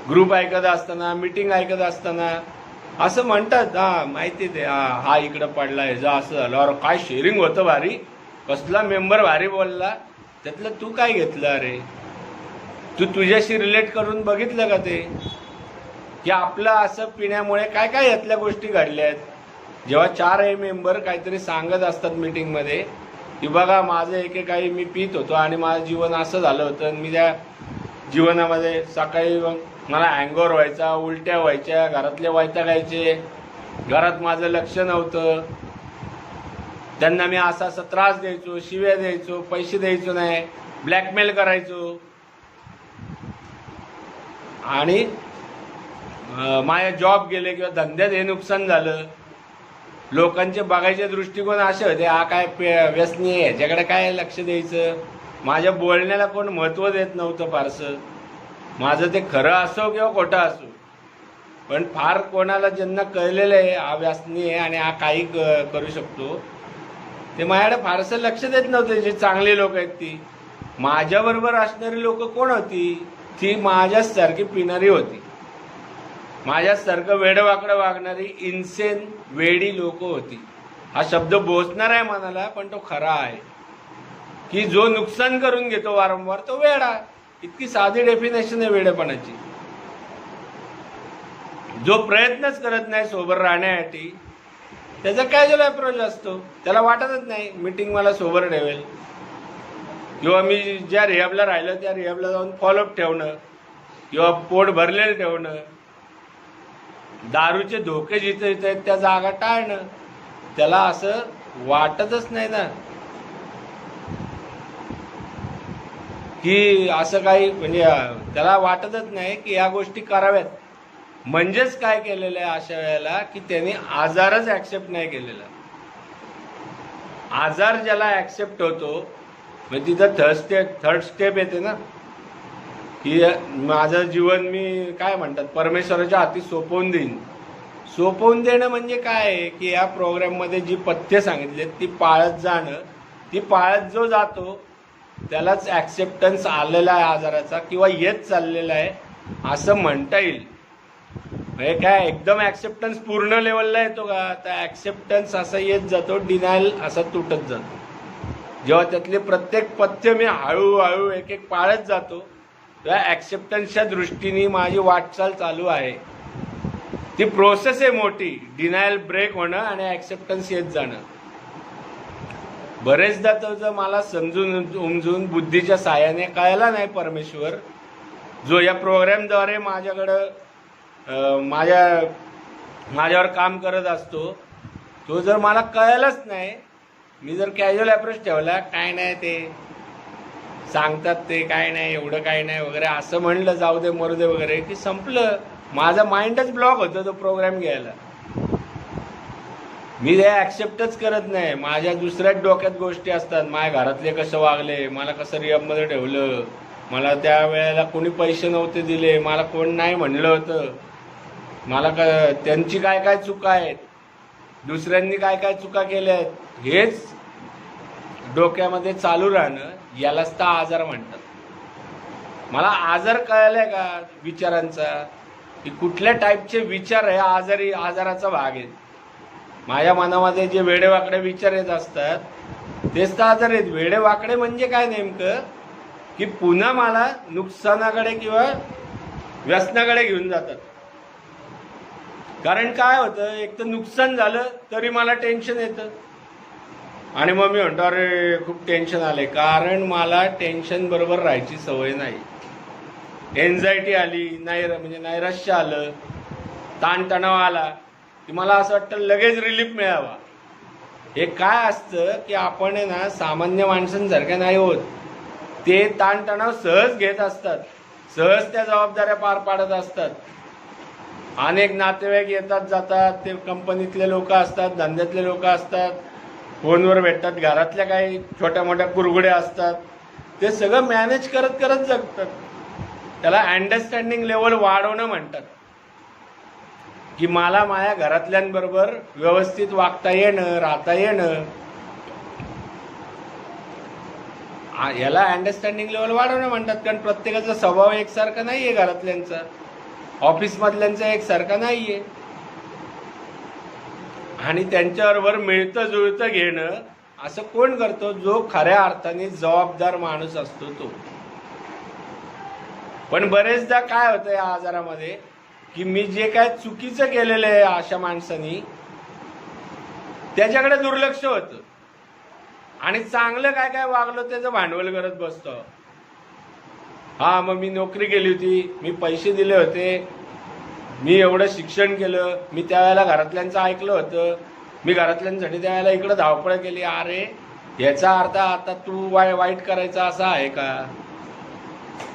ग्रुप ऐकत असताना, मीटिंग ऐकत असताना असं म्हणतात, हा माहिती ते, हा इकडं पडला, ह्याचं असं झालं, अरे काय शेअरिंग होतं भारी, कसला मेंबर भारी बोलला, त्यातलं तू काय घेतलं? अरे तू तुझ्याशी रिलेट करून बघितलं का ते, की आपलं असं पिण्यामुळे काय काय यातल्या गोष्टी घडल्या आहेत. जेव्हा 4 मेंबर काहीतरी सांगत असतात मीटिंगमध्ये की बघा माझं एकेकाळी मी पित होतो आणि माझं जीवन असं झालं होतं, मी त्या जीवनामध्ये सकाळी मला हँगओव्हर व्हायचा, उलट्या व्हायच्या, घरातले वैतागायचे, घरात माझं लक्ष नव्हतं, त्यांना मी असा असा त्रास द्यायचो, शिव्या द्यायचो, पैसे द्यायचो नाही, ब्लॅकमेल करायचो, आणि माझे जॉब गेले किंवा धंद्यात हे नुकसान झालं. लोकांचे बघायचे दृष्टिकोन असे होते, हा काय व्यसनी आहे, याच्याकडे काय लक्ष द्यायचं. माझ्या बोलण्याला कोण महत्त्व देत नव्हतं फारसं. माझं ते खरं असो किंवा खोटं असो, पण फार कोणाला ज्यांना कळलेलं आहे हा व्यसनी आहे आणि हा काही करू शकतो, ते माझ्याकडे फारसं लक्ष देत नव्हते. जे चांगली लोक आहेत ती माझ्याबरोबर असणारी लोक कोण होती? ती माझ्यासारखी पिणारी होती, माझ्यासारखं वेडवाकडं वागणारी इन्सेन वेडी लोक होती. हा शब्द बोचणार आहे मनाला, पण तो खरा आहे की जो नुकसान करून घेतो वारंवार तो वेडा. इतकी साधी डेफिनेशन आहे वेडेपणाची. जो प्रयत्नच करत नाही सोबत राहण्यासाठी त्याचा कॅज्युअल अप्रोच असतो. त्याला वाटतच नाही मीटिंग मला सोबत ठेवेल, किंवा मी ज्या रिहॅबला राहिलं त्या रिहॅबला जाऊन फॉलोअप ठेवणं, किंवा पोट भरलेलं ठेवणं, दारूचे धोके जिथे येत त्या जागा टाळणं. त्याला असं वाटतच नाही ना की असं काही, म्हणजे त्याला वाटतच नाही की या गोष्टी कराव्यात. म्हणजेच काय केलेलं आहे अशा वेळेला की त्यांनी आजारच ऍक्सेप्ट नाही केलेला. आजार ज्याला ऍक्सेप्ट होतो म्हणजे तिथं थर्ड स्टेप येते ना की माझं जीवन मी काय म्हणतात परमेश्वराच्या हाती सोपवून देईन. सोपवून देणं म्हणजे काय की या प्रोग्राममध्ये जी पथ्य सांगितली ती पाळत जाणं. ती पाळत जो जातो त्यालाच ऍक्सेप्टन्स आलेला आहे आजाराचा, किंवा येत चाललेला आहे असं म्हणता येईल. म्हणजे काय एकदम ऍक्सेप्टन्स पूर्ण लेवलला येतो का? तर ऍक्सेप्टन्स असा येत जातो, डिनायल असा तुटत जातो. जेव्हा त्यातले प्रत्येक पथ्य मी हळूहळू एक एक पाळत जातो तेव्हा ऍक्सेप्टन्सच्या दृष्टीने माझी वाटचाल चालू आहे. ती प्रोसेस आहे मोठी, डिनायल ब्रेक होणं आणि ऍक्सेप्टन्स येत जाणं. बरेचदा तर जर मला समजून उमजून बुद्धीच्या साहाय्याने कळला नाही परमेश्वर, जो या प्रोग्रामद्वारे माझ्यावर काम करत असतो, तो जर मला कळलंच नाही, मी जर कॅज्युअल अप्रोच ठेवला, काय नाही ते सांगतात ते काय नाही एवढं काय नाही वगैरे असं म्हणलं, जाऊ दे मरू दे वगैरे, की संपलं. माझा माइंडच ब्लॉक होतं तो प्रोग्राम घ्यायला. मी हे ऍक्सेप्टच करत नाही. माझ्या दुसऱ्याच डोक्यात गोष्टी असतात. माझ्या घरातले कसं वागले, मला कसं रिहॅबमध्ये ठेवलं, मला त्या वेळेला कोणी पैसे नव्हते दिले, मला कोण नाही म्हणलं होतं, मला त्यांची काय काय चुका आहेत, दुसऱ्यांनी काय काय चुका केल्या आहेत, हेच डोक्यामध्ये चालू राहणं, यालाच तर आजार म्हणतात. मला आजार कळलाय का विचारांचा, की कुठल्या टाईपचे विचार आहे आजाराचा भाग आहे. माझ्या मनामध्ये जे वेडेवाकडे विचार येत असतात तेच तर आजार आहेत. वेडेवाकडे म्हणजे काय नेमकं, की पुन्हा मला नुकसानाकडे किंवा व्यसनाकडे घेऊन जातात. कारण काय होतं, एक तर नुकसान झालं तरी मला टेन्शन येतं आणि मग मी म्हणतो अरे खूप टेन्शन आले, कारण मला टेन्शन बरोबर राहायची सवय नाही. एन्झायटी आली, म्हणजे नैराश्य आलं, ताणतणाव आला की मला असं वाटतं लगेच रिलीफ मिळावा. हे काय असतं की आपण आहे ना सामान्य माणसांसारख्या नाही होत. ते ताणतणाव सहज घेत असतात, सहज त्या जबाबदाऱ्या पार पाडत असतात. अनेक नातेवाईक येतात जातात, ते कंपनीतले लोक असतात, धंद्यातले लोक असतात, फोनवर भेटतात, घरातल्या काही छोट्या मोठ्या कुरघुड्या असतात, ते सगळं मॅनेज करत करत जगतात. त्याला अंडरस्टँडिंग लेवल वाढवणं म्हणतात, की मला माझ्या घरातल्यांबरोबर व्यवस्थित वागता येणं, राहता येणं, याला अंडरस्टँडिंग लेवल वाढवणं म्हणतात. कारण प्रत्येकाचा स्वभाव एकसारखा नाहीये, घरातल्यांचा ऑफिसमधल्यांचा एकसारखा नाहीये, आणि त्यांच्याबरोबर मिळतं जुळतं घेणं असं कोण करतो? जो खऱ्या अर्थाने जबाबदार माणूस असतो तो. पण बरेचदा काय होतं या आजारामध्ये, की मी जे काय चुकीचं केलेलं आहे अशा माणसानी त्याच्याकडे दुर्लक्ष होतं आणि चांगलं काय काय वागलं त्याचं भांडवल करत बसतो. हा मग मी नोकरी केली होती, मी पैसे दिले होते, मी एवढं शिक्षण केलं, मी त्यावेळेला घरातल्यांचं ऐकलं होतं, मी घरातल्यांसाठी त्यावेळेला इकडं धावपळ केली. अरे याचा अर्थ आता तू वाईट करायचा असा आहे का?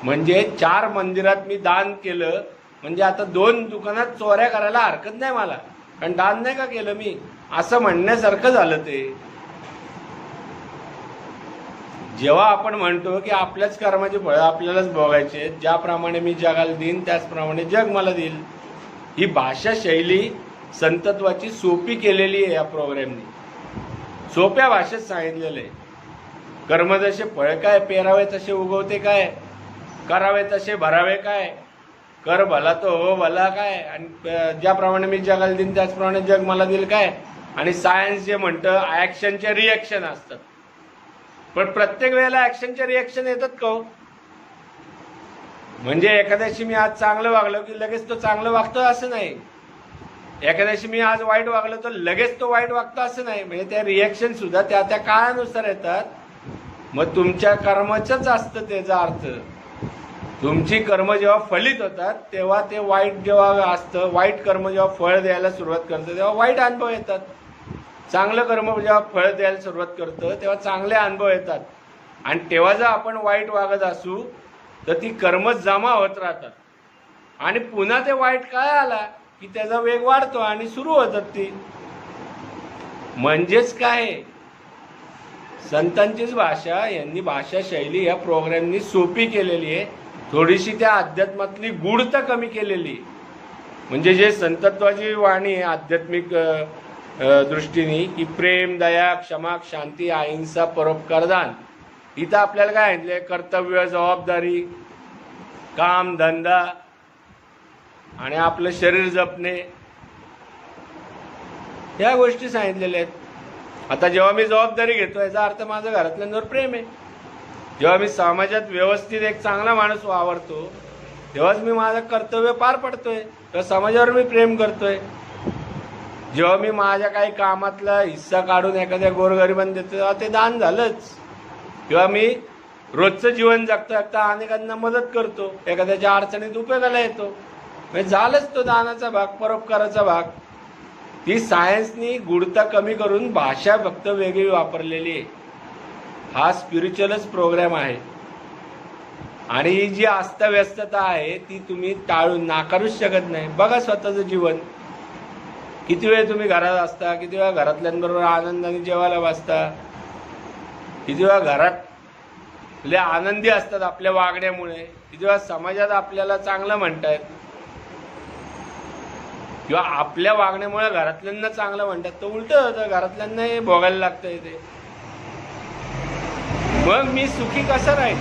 म्हणजे 4 मंदिरात मी दान केलं म्हणजे आता 2 दुकानात चोऱ्या करायला हरकत नाही मला, कारण दान नाही का केलं मी, असं म्हणण्यासारखं झालं ते. जेव्हा आपण म्हणतो की आपल्याच कर्माची फळं आपल्यालाच भोगायचे, ज्याप्रमाणे मी जगाला देईन त्याचप्रमाणे जग मला देईल, ही भाषा शैली संतत्वाची सोपी केलेली आहे या प्रोग्रॅमनी. सोप्या भाषेत सांगितलेलं आहे. कर्म जसे फळ काय, पेरावे तसे उगवते काय, करावे तसे भरावे काय, कर भला तो हो भला काय, आणि ज्याप्रमाणे मी जगाला देईन त्याचप्रमाणे जग मला देईल काय. आणि सायन्स जे म्हणतं ॲक्शनचे रिॲक्शन असतात, पण प्रत्येक वेळेला ॲक्शनचे रिॲक्शन येतात का हो? म्हणजे एखाद्याशी मी आज चांगलं वागलो की लगेच तो चांगलं वागतो असं नाही, एखाद्याशी मी आज वाईट वागलो तर लगेच तो वाईट वागतो असं नाही. म्हणजे त्या रिॲक्शन सुद्धा त्या त्या काळानुसार येतात. मग तुमच्या कर्माचंच असतं त्याचा अर्थ. तुमची कर्म जेव्हा फलित होतात तेव्हा ते वाईट जेव्हा असतं, वाईट कर्म जेव्हा फळ द्यायला सुरुवात करतं तेव्हा वाईट अनुभव येतात. चांगलं कर्म जेव्हा फळ द्यायला सुरुवात करतं तेव्हा चांगले अनुभव येतात. आणि तेव्हा जर आपण वाईट वागत असू तर ती कर्म जमा होत राहतात. आणि पुन्हा ते वाईट काय आला की त्याचा वेग वाढतो आणि सुरू होतात ती. म्हणजेच काय, संतांचीच भाषा, यांनी भाषा शैली या प्रोग्रामनी सोपी केलेली आहे. थोडीशी त्या अध्यात्मातली गूढता कमी केलेली. म्हणजे जे संतत्वाची वाणी आहे आध्यात्मिक दृष्टीने की प्रेम, दया, क्षमा, शांती, अहिंसा, परोपकार, दान, इथं आपल्याला काय सांगितलंय, कर्तव्य, जबाबदारी, काम, धंदा आणि आपलं शरीर जपणे, या गोष्टी सांगितलेल्या आहेत. आता जेव्हा मी जबाबदारी घेतो याचा अर्थ माझं घरातल्यांवर प्रेम आहे. जेव्हा मी समाजात व्यवस्थित एक चांगला माणूस वावरतो तेव्हाच मी माझं कर्तव्य पार पडतोय, तर समाजावर मी प्रेम करतोय. जेव्हा मी माझ्या काही कामातला हिस्सा काढून एखाद्या गोरगरिबांना देतो तेव्हा ते दान झालंच. किंवा मी रोजचं जीवन जगता जगता अनेकांना मदत करतो, एखाद्याच्या अडचणीत उपयोगाला येतो, म्हणजे झालंच तो दानाचा भाग, परोपकाराचा भाग. ती सायन्सनी गूढता कमी करून भाषा फक्त वेगळी वापरलेली आहे. हा स्पिरिच्युअलच प्रोग्राम आहे. आणि ही जी अस्ताव्यस्तता आहे ती तुम्ही टाळून नाकारूच शकत नाही. बघा स्वतःचं जीवन, किती वेळ तुम्ही घरात असता, किती वेळा घरातल्यांबरोबर आनंदाने जेवायला बसता, किती वेळा घरातले आनंदी असतात आपल्या वागण्यामुळे, किती वेळा समाजात आपल्याला चांगलं म्हणतायत किंवा आपल्या वागण्यामुळे घरातल्यांना चांगलं म्हणतात, तर उलट होतं, घरातल्यांना भोगायला लागतं ते. मग मी सुखी कसं राहील?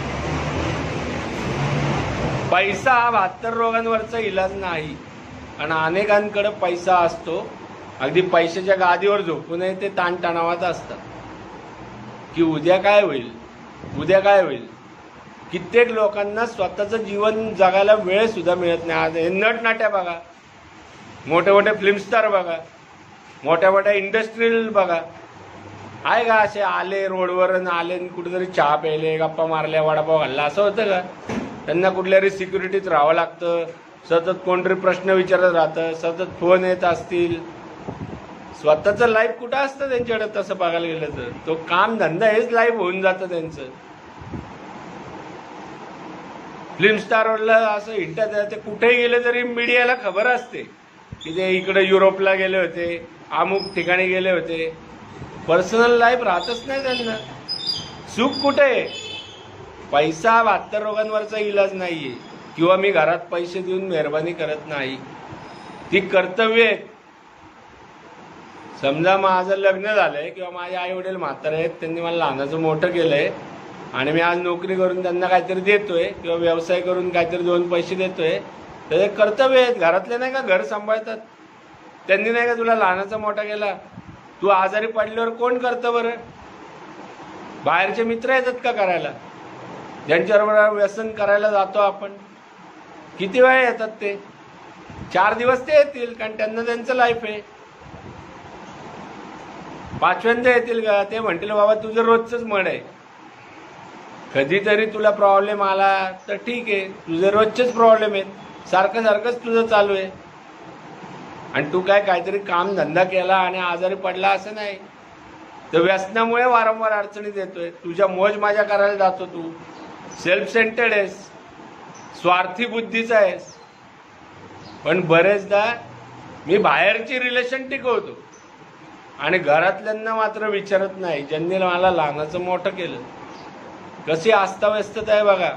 पैसा हा 72 रोगांवरचा इलाज नाही. आणि अनेकांकडे पैसा असतो, अगदी पैशाच्या गादीवर झोपूनही ते ताणतणावात असतात की उद्या काय होईल, उद्या काय होईल. कित्येक लोकांना स्वतःचं जीवन जगायला वेळ सुद्धा मिळत नाही. आज हे नटनाट्या बघा, मोठे मोठे फिल्म स्टार बघा, मोठ्या मोठ्या इंडस्ट्रियल बघा, आहे का असे आले रोडवर आले कुठेतरी चहा प्यायले, गप्पा मारल्या, वडापाव घालला, असं होतं का? त्यांना कुठल्यातरी सिक्युरिटीत राहावं लागतं, सतत कोणतरी प्रश्न विचारत राहतं, सतत फोन येत असतील. स्वतःचं लाईफ कुठं असतं त्यांच्याकडे? तसं बघायला गेलं तर तो काम धंदा हेच लाईफ होऊन जातं त्यांचं. फिल्म स्टारला असं हिंटत ते कुठेही गेले तरी मीडियाला खबर असते की ते इकडे युरोपला गेले होते, अमुक ठिकाणी गेले होते. पर्सनल लाईफ राहतच नाही त्यांना. सुख कुठे आहे? पैसा 72 रोगांवरचा इलाज नाहीये. किंवा मी घरात पैसे देऊन मेहरबानी करत नाही, ती कर्तव्य आहेत. समजा माझं लग्न झालंय किंवा माझे आई वडील म्हातारे आहेत, त्यांनी मला लहानाचं मोठं केलंय आणि मी आज नोकरी करून त्यांना काहीतरी देतोय किंवा व्यवसाय करून काहीतरी 2 पैसे देतोय, तर ते कर्तव्य आहेत. घरातले नाही का घर सांभाळतात, त्यांनी नाही का तुला लहानाचा मोठा केला? तू आजारी पडल्यावर कोण करतं बरं? बाहेरचे मित्र येतात का करायला? ज्यांच्याबरोबर व्यसन करायला जातो आपण, किती वेळा येतात ते? 4 दिवस ते येतील कारण त्यांना त्यांचं लाईफ आहे. 5व्यांदा येतील का? ते म्हणतील बाबा तुझं रोजचंच मन आहे. कधीतरी तुला प्रॉब्लेम आला तर ठीक आहे, तुझे रोजचेच प्रॉब्लेम आहेत, सारखं सारखंच तुझं चालू आहे. आणि तू काय काहीतरी काम धंदा केला आणि आजारी पडला असं नाही. तर व्यसनामुळे वारंवार अडचणीत येतोय. तुझ्या मौज मजा करायला जातो, तू सेल्फ सेंटर्ड आहेस, स्वार्थी बुद्धीचा आहेस. पण बरेचदा मी बाहेरची रिलेशन टिकवतो आणि घरातल्यांना मात्र विचारत नाही, ज्यांनी मला लहानाचं मोठं केलं. कशी अस्ताव्यस्तता आहे बघा.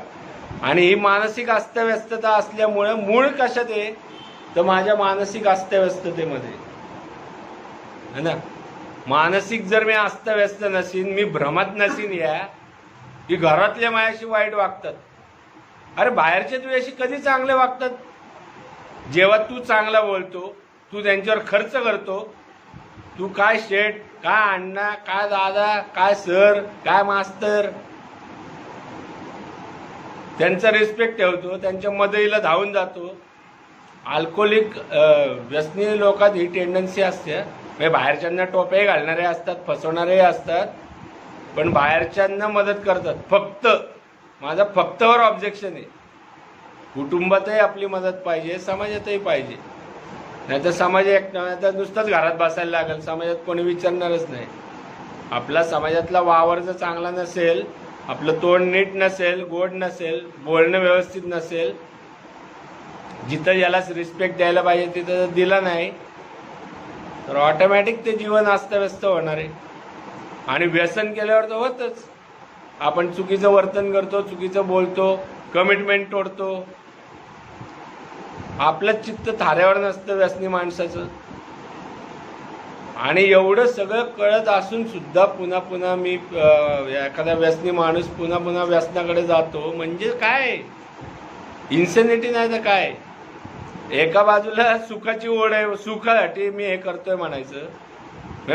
आणि ही मानसिक अस्ताव्यस्तता असल्यामुळे मूळ कशात आहे तर माझ्या मानसिक अस्ताव्यस्ततेमध्ये है ना. मानसिक जर मी अस्ताव्यस्त नसीन, मी भ्रमात नसीन या की घरातले माझ्याशी वाईट वागतात. अरे बाहेरचे तुझ्याशी कधी चांगले वागतात? जेव्हा तू चांगला बोलतो, तू त्यांच्यावर खर्च करतो, तू काय शेठ, काय अण्णा, काय दादा, काय सर, काय मास्तर, त्यांचा रिस्पेक्ट ठेवतो, त्यांच्या मदतीला धावून जातो. अल्कोहोलिक व्यसनी लोकात ही टेंडन्सी असते. म्हणजे बाहेरच्यांना टोप्याही घालणारे असतात, फसवणारेही असतात, पण बाहेरच्यांना मदत करतात. फक्त माझा फक्तवर ऑब्जेक्शन आहे. कुटुंबातही आपली मदत पाहिजे, समाजातही पाहिजे. नाही तर समाज एक नाही तर नुसतंच घरात बसायला लागेल, समाजात कोणी विचारणारच नाही. आपला समाजातला वावर जर चांगला नसेल, आपलं तोंड नीट नसेल, गोड नसेल, बोलणं व्यवस्थित नसेल, जिथं ज्याला रिस्पेक्ट द्यायला पाहिजे तिथं दिला नाही तर ऑटोमॅटिक ते जीवन अस्तव्यस्त होणार आहे. आणि व्यसन केल्यावर तर होतच. आपण चुकीचं वर्तन करतो, चुकीचं बोलतो, कमिटमेंट तोडतो. आपलं चित्त थाऱ्यावर नसतं व्यसनी माणसाचं. आणि एवढं सगळं कळत असून सुद्धा पुन्हा पुन्हा मी एखादा व्यसनी माणूस पुन्हा पुन्हा व्यसनाकडे जातो. म्हणजे काय इन्सेनिटी नाही तर काय. एका बाजूला सुखाची ओढ आहे, सुखासाठी मी हे करतोय म्हणायचं.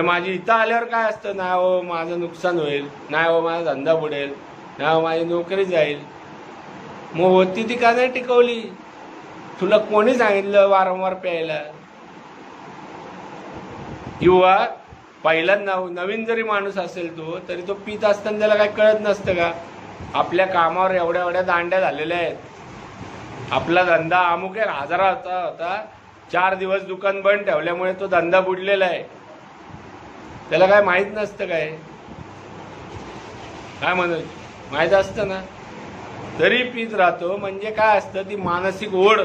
माझी इथं आल्यावर काय असतं, नाही हो माझं नुकसान होईल, नाही हो माझा धंदा बुडेल, नाही हो माझी नोकरी जाईल. मग होती ती का नाही टिकवली? तुला कोणी सांगितलं वारंवार प्यायला? किंवा पहिला नवीन जरी माणूस असेल तो, तरी तो पित असताना त्याला काही कळत नसतं का? आपल्या कामावर एवढ्या एवढ्या दांड्या झालेल्या आहेत, आपला धंदा अमुक 1,000 होता, 4 दिवस दुकान बंद ठेवल्यामुळे तो धंदा बुडलेला आहे. त्याला काय माहित नसतं काय म्हणत? माहित असतं ना, तरी पित राहतो. म्हणजे काय असतं, ती मानसिक ओढ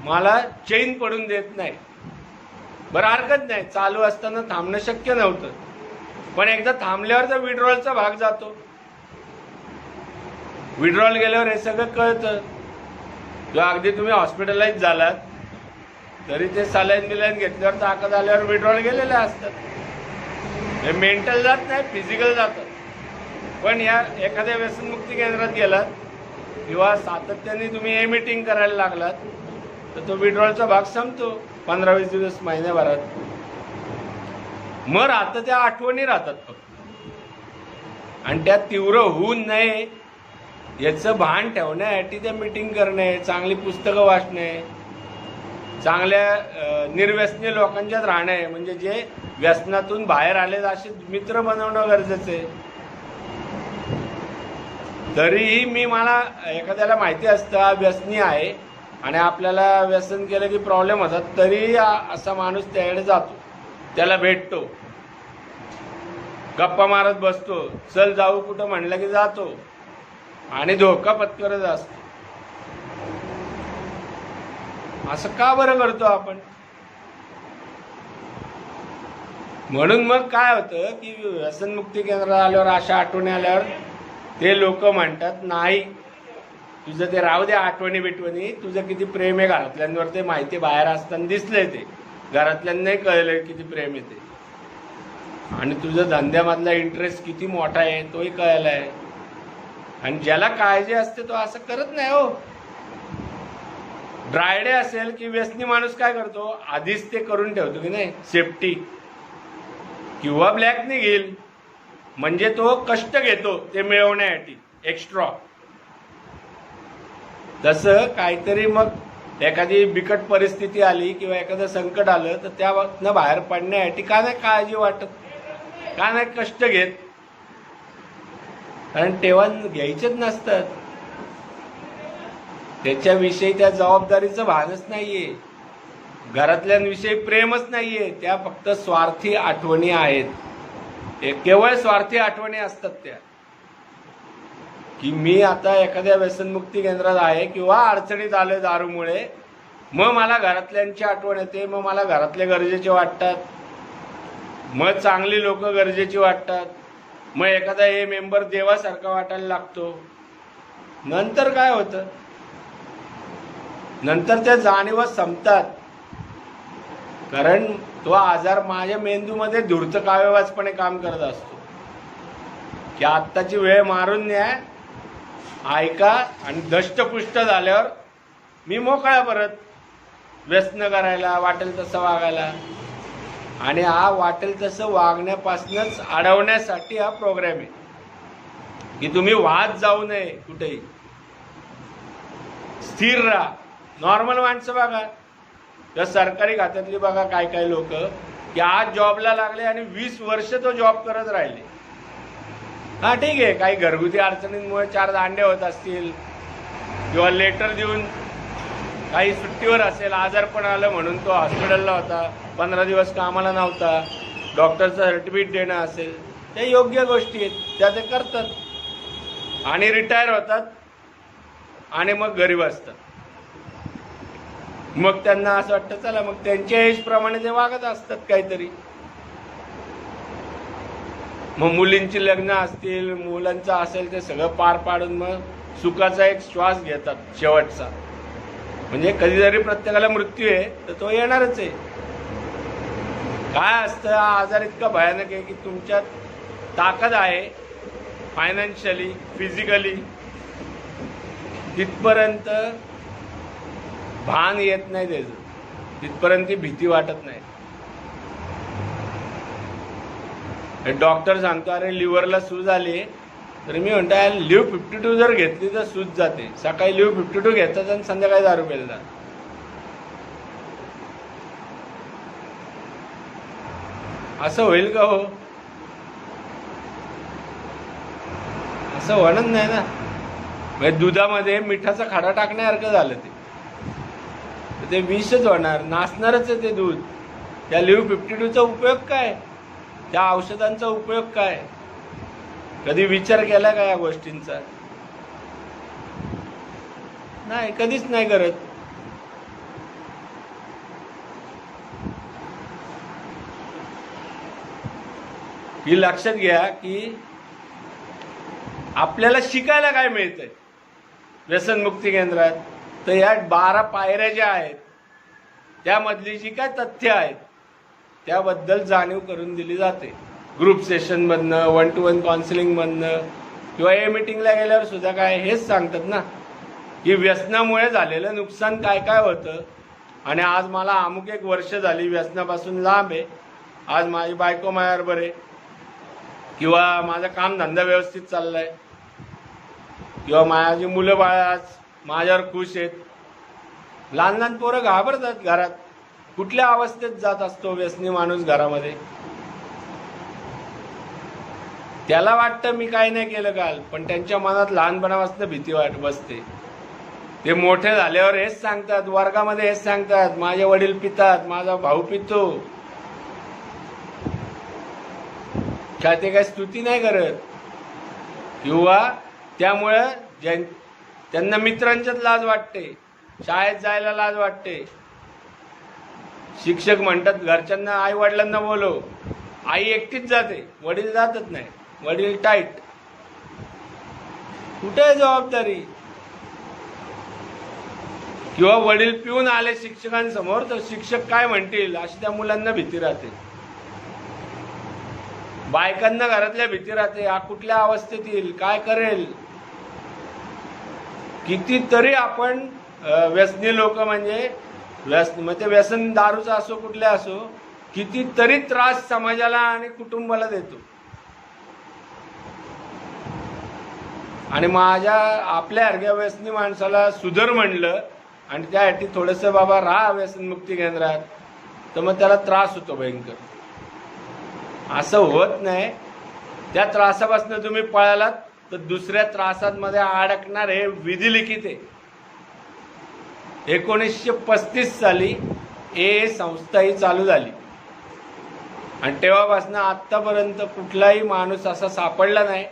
मला चैन पडून देत नाही. बरं हरकत नाही, चालू असताना थांबणं शक्य नव्हतं, पण एकदा थांबल्यावर तर विड्रॉलचा भाग जातो. विड्रॉल गेल्यावर हे सगळं कळतं. जो अगदी तुम्ही हॉस्पिटलाइज झालात तरी ते सलाईन बिलाईन घेतल्यावर ताकद आल्यावर विड्रॉल गेलेले असतात. हे मेंटल जात नाही, फिजिकल जातं. पण या एखाद्या व्यसनमुक्ती केंद्रात गेलात किंवा सातत्याने तुम्ही हे मीटिंग करायला लागलात तर तो विड्रॉलचा भाग संपतो 15-20 दिवस, महिन्याभरात. मग राहतं त्या आठवणी राहतात फक्त. आणि त्या तीव्र होऊ नये याचं भान ठेवण्यासाठी त्या मीटिंग करणे, चांगली पुस्तकं वाचणे, चांगल्या निर्व्यसनी लोकांच्यात राहणे, म्हणजे जे व्यसनातून बाहेर आले असे मित्र बनवणं गरजेचं आहे. तरीही मला एखाद्याला माहिती असतं हा व्यसनी आहे आणि आपल्याला व्यसन केलं की प्रॉब्लेम होतात, तरी असा माणूस त्याकडे जातो, त्याला भेटतो, गप्पा मारत बसतो, चल जाऊ कुठं म्हणलं की जातो आणि धोका पत्करत असतो. असं का बरं करतो आपण? म्हणून मग काय होतं की व्यसनमुक्ती केंद्रात आल्यावर, अशा आठवणी आल्यावर ते लोक म्हणतात नाही तुझं ते राहू दे आठवणी बिटवणी, तुझं किती प्रेम आहे घरातल्यांवर ते माहिती, बाहेर असताना दिसलंय, ते घरातल्यांनाही कळलंय किती प्रेम आहे ते, आणि तुझं धंद्यामधला इंटरेस्ट किती मोठा आहे तोही कळलाय. आणि ज्याला काळजी असते तो असं करत नाही हो. ड्रायडे असेल की व्यसनी माणूस काय करतो, आधीच ते करून ठेवतो की नाही सेफ्टी, किंवा ब्लॅकने घेईल, म्हणजे तो कष्ट घेतो ते मिळवण्यासाठी एक्स्ट्रा. तसं काहीतरी मग एखादी बिकट परिस्थिती आली किंवा एखादं संकट आलं तर त्यातनं बाहेर पडण्यासाठी का नाही काळजी वाटत, का नाही कष्ट घेत? कारण तेव्हा घ्यायचेच नसतात, त्याच्याविषयी त्या जबाबदारीचं भानच नाहीये, घरातल्यांविषयी प्रेमच नाहीये, त्या फक्त स्वार्थी आठवणी आहेत. केवळ स्वार्थी आठवणी असतात त्या, की मी आता एखाद्या व्यसनमुक्ती केंद्रात आहे किंवा अडचणीत आलोय दारूमुळे, मग मला घरातल्यांची आठवण येते, मग मला घरातले गरजेचे वाटतात, मग चांगली लोक गरजेची वाटतात, मग एखादा हे मेंबर देवासारखा वाटायला लागतो. नंतर काय होतं, नंतर त्या जाणीवा संपतात. कारण तो आजार माझ्या मेंदूमध्ये धूर्त काव्यवाचपणे काम करत असतो की आत्ताची वेळ मारून न्या, ऐका, आणि दष्टपुष्ट झाल्यावर मी मोकळा परत व्यसन करायला, वाटेल तसं वागायला. आणि हा वाटेल तसं वागण्यापासूनच अडवण्यासाठी हा प्रोग्राम आहे की तुम्ही वाद जाऊ नये, कुठेही स्थिर राहा. नॉर्मल माणसं बघा, या सरकारी खात्यातली बघा काय काय लोक की आज जॉबला लागले आणि 20 वर्ष तो जॉब करत राहिले. हा ठीक आहे, काही घरगुती अडचणींमुळे 4 दांडे होत असतील किंवा लेटर देऊन काही सुट्टीवर असेल, आजारपण आलं म्हणून तो हॉस्पिटलला होता, 15 दिवस कामाला नव्हता, डॉक्टरचं सर्टिफिकेट देणं असेल, त्या योग्य गोष्टी आहेत, त्या ते करतात आणि रिटायर होतात आणि मग घरी बसतात. मग त्यांना असं वाटतं चला मग त्यांच्या एजप्रमाणे ते वागत असतात काहीतरी. मग मुलींची लग्न असतील, मुलांचं असेल, ते सगळं पार पाडून मग सुखाचा एक श्वास घेतात शेवटचा. म्हणजे कधी जरी प्रत्येकाला मृत्यू आहे तर तो येणारच आहे. काय असतं, हा आजार इतका भयानक आहे की तुमच्यात ताकद आहे फायनान्शियली, फिजिकली, तिथपर्यंत भान येत नाही त्याचं, तिथपर्यंत ती भीती वाटत नाही. डॉक्टर सांगतो अरे लिव्हरला सूज आली, तर मी म्हणतो लिव्ह 52 जर घेतली तर सूज जाते. सकाळी लिव्ह 52 घेतात आणि संध्याकाळी दारू प्यायला. असं होईल का हो? असं होणार नाही ना. म्हणजे दुधामध्ये मिठाचा खडा टाकण्यासारखं झालं ते विषच होणार, नासणारच आहे ते दूध. त्या लिव्ह 52चा उपयोग काय, त्या औषधांचा उपयोग काय, कधी विचार केला का या गोष्टींचा? नाही, कधीच नाही करत. ही लक्षात घ्या की आपल्याला शिकायला काय मिळतंय व्यसनमुक्ती केंद्रात. तर या 12 पायऱ्या ज्या आहेत त्यामधली जी काय तथ्य आहेत त्याबद्दल जाणीव करून दिली जाते. ग्रुप सेशनमधनं, 1-to-1 काउन्सिलिंगमधनं किंवा ए मीटिंगला गेल्यावर सुद्धा काय हेच सांगतात ना की व्यसनामुळे झालेलं नुकसान काय काय होतं. आणि आज मला अमुक एक वर्ष झाली व्यसनापासून लांब आहे, आज माझी बायको माझ्याबरोबर आहे, किंवा माझा कामधंदा व्यवस्थित चाललाय, किंवा माझी मुलं बाळ आज माझ्यावर खुश आहेत. लहान लहान पोरं घाबरतात घरात. कुठल्या अवस्थेत जात असतो व्यसनी माणूस घरामध्ये? त्याला वाटतं मी काही नाही केलं काल, पण त्यांच्या मनात लहानपणापासून भीती बसते. ते मोठे झाल्यावर हेच सांगतात, वर्गामध्ये हेच सांगतात, माझे वडील पितात, माझा भाऊ पितो. काय ते काय स्तुती नाही करत, किंवा त्यामुळं त्यांना मित्रांच्यात लाज वाटते, शाळेत जायला लाज वाटते. शिक्षक म्हणतात घरच्यांना, आई वडिलांना बोलव, आई एकटीच जाते, वडील जातच नाही, वडील टाईट. कुठे आहे जबाबदारी? किंवा वडील पिऊन आले शिक्षकांसमोर तर शिक्षक काय म्हणतील अशी त्या मुलांना भीती राहते. बायकांना घरातल्या भीती राहते, हा कुठल्या अवस्थेत येईल, काय करेल. कितीतरी आपण व्यसनी लोक म्हणजे मग ते व्यसन दारूचं असो कुठले असो, कितीतरी त्रास समाजाला आणि कुटुंबाला देतो. आणि आपल्या अर्ध्या व्यसनी माणसाला सुधर म्हणलं आणि त्यासाठी थोडंसं बाबा राहा व्यसनमुक्ती केंद्रात, तर मग त्याला त्रास होतो भयंकर. असं होत नाही. त्या त्रासापासून तुम्ही पळालात तर दुसऱ्या त्रासांमध्ये अडकणार हे विधिलिखित आहे. 1935 साली संस्था ही चालू झाली आणि तेव्हापासून आत्तापर्यंत कुठलाही माणूस असा सापडला नाही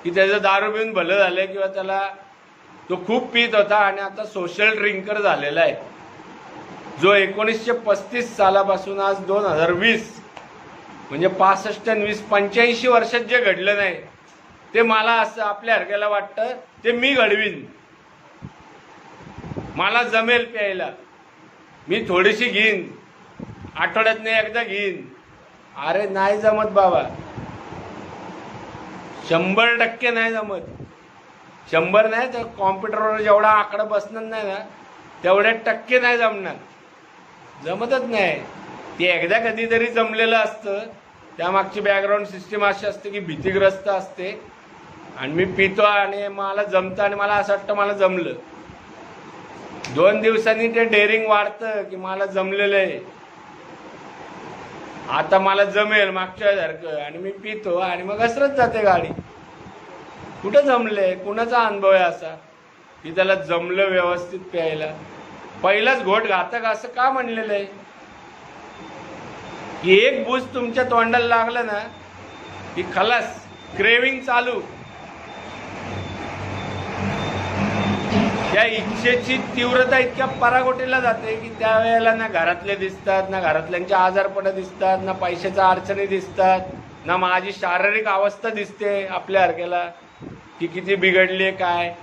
की त्याचं दारू पिऊन भलं झालं, किंवा त्याला तो खूप पित होता आणि आता सोशल ड्रिंकर झालेला आहे. जो 1935 सालापासून आज 2020 म्हणजे 65 आणि 20 85 वर्षात जे घडलं नाही ते मला असं आपल्या हरक्याला वाटतं ते मी घडवीन, मला जमेल प्यायला, मी थोडीशी घेईन, आठवड्यात नाही एकदा घेईन. अरे नाही जमत बाबा, 100% नाही जमत. 100 नाही तर कॉम्प्युटरवर जेवढा आकडा बसणार नाही ना तेवढ्या टक्के नाही जमणार, जमतच नाही. ते एकदा कधीतरी जमलेलं असतं, त्यामागची बॅकग्राऊंड सिस्टीम अशी असते की भीतीग्रस्त असते, आणि मी पितो आणि मला जमतं आणि मला असं वाटतं मला जमलं. 2 दिवसांनी ते डेअरिंग वाढतं की मला जमलेलं आहे, आता मला जमेल मागच्या सारखं, आणि मी पितो आणि मग घसरत जाते गाडी. कुठं जमले, कुणाचा अनुभव आहे असा की त्याला जमलं व्यवस्थित प्यायला? पहिलाच घोट घातक असं का म्हणलेलं आहे की एक बूज तुमच्या तोंडाला लागलं ना की खलास, क्रेविंग चालू. त्या इच्छेची तीव्रता इतक्या पराकोटीला जाते की त्यावेळेला ना घरातले दिसतात, ना घरातल्यांचे आजारपणं दिसतात, ना पैशाच्या अडचणी दिसतात, ना माझी शारीरिक अवस्था दिसते आपल्या हरक्याला की किती बिघडली, काय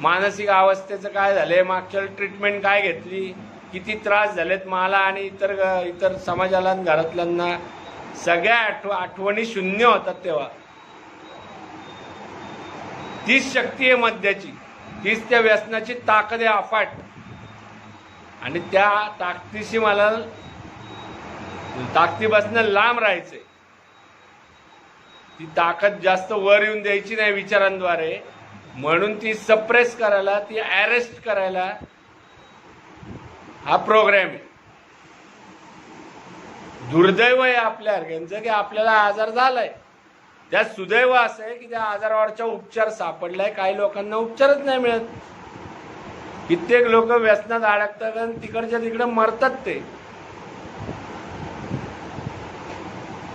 मानसिक अवस्थेचं काय झालंय, मागच्या ट्रीटमेंट काय घेतली, किती त्रास झालेत मला आणि इतर समाजाला आणि घरातल्यांना. सगळ्या आठवणी शून्य होतात तेव्हा. तीच शक्ती आहे मद्याची, तीच त्या व्यसनाची ताकद आहे अफाट, आणि त्या ताकदीशी मला ताकदीपासून लांब राहायचंय. ती ताकद जास्त वर येऊन द्यायची नाही विचारांद्वारे, म्हणून ती सप्रेस करायला, ती अरेस्ट करायला हा प्रोग्राम आहे. दुर्दैव आहे आपल्या हरक्यांचं की आपल्याला आजार झालाय, त्यात सुदैव असं आहे की त्या आजारावरचा उपचार सापडलाय. काही लोकांना उपचारच नाही मिळत, कित्येक लोक व्यसनात अडकतात आणि तिकडच्या तिकडे मरतात ते.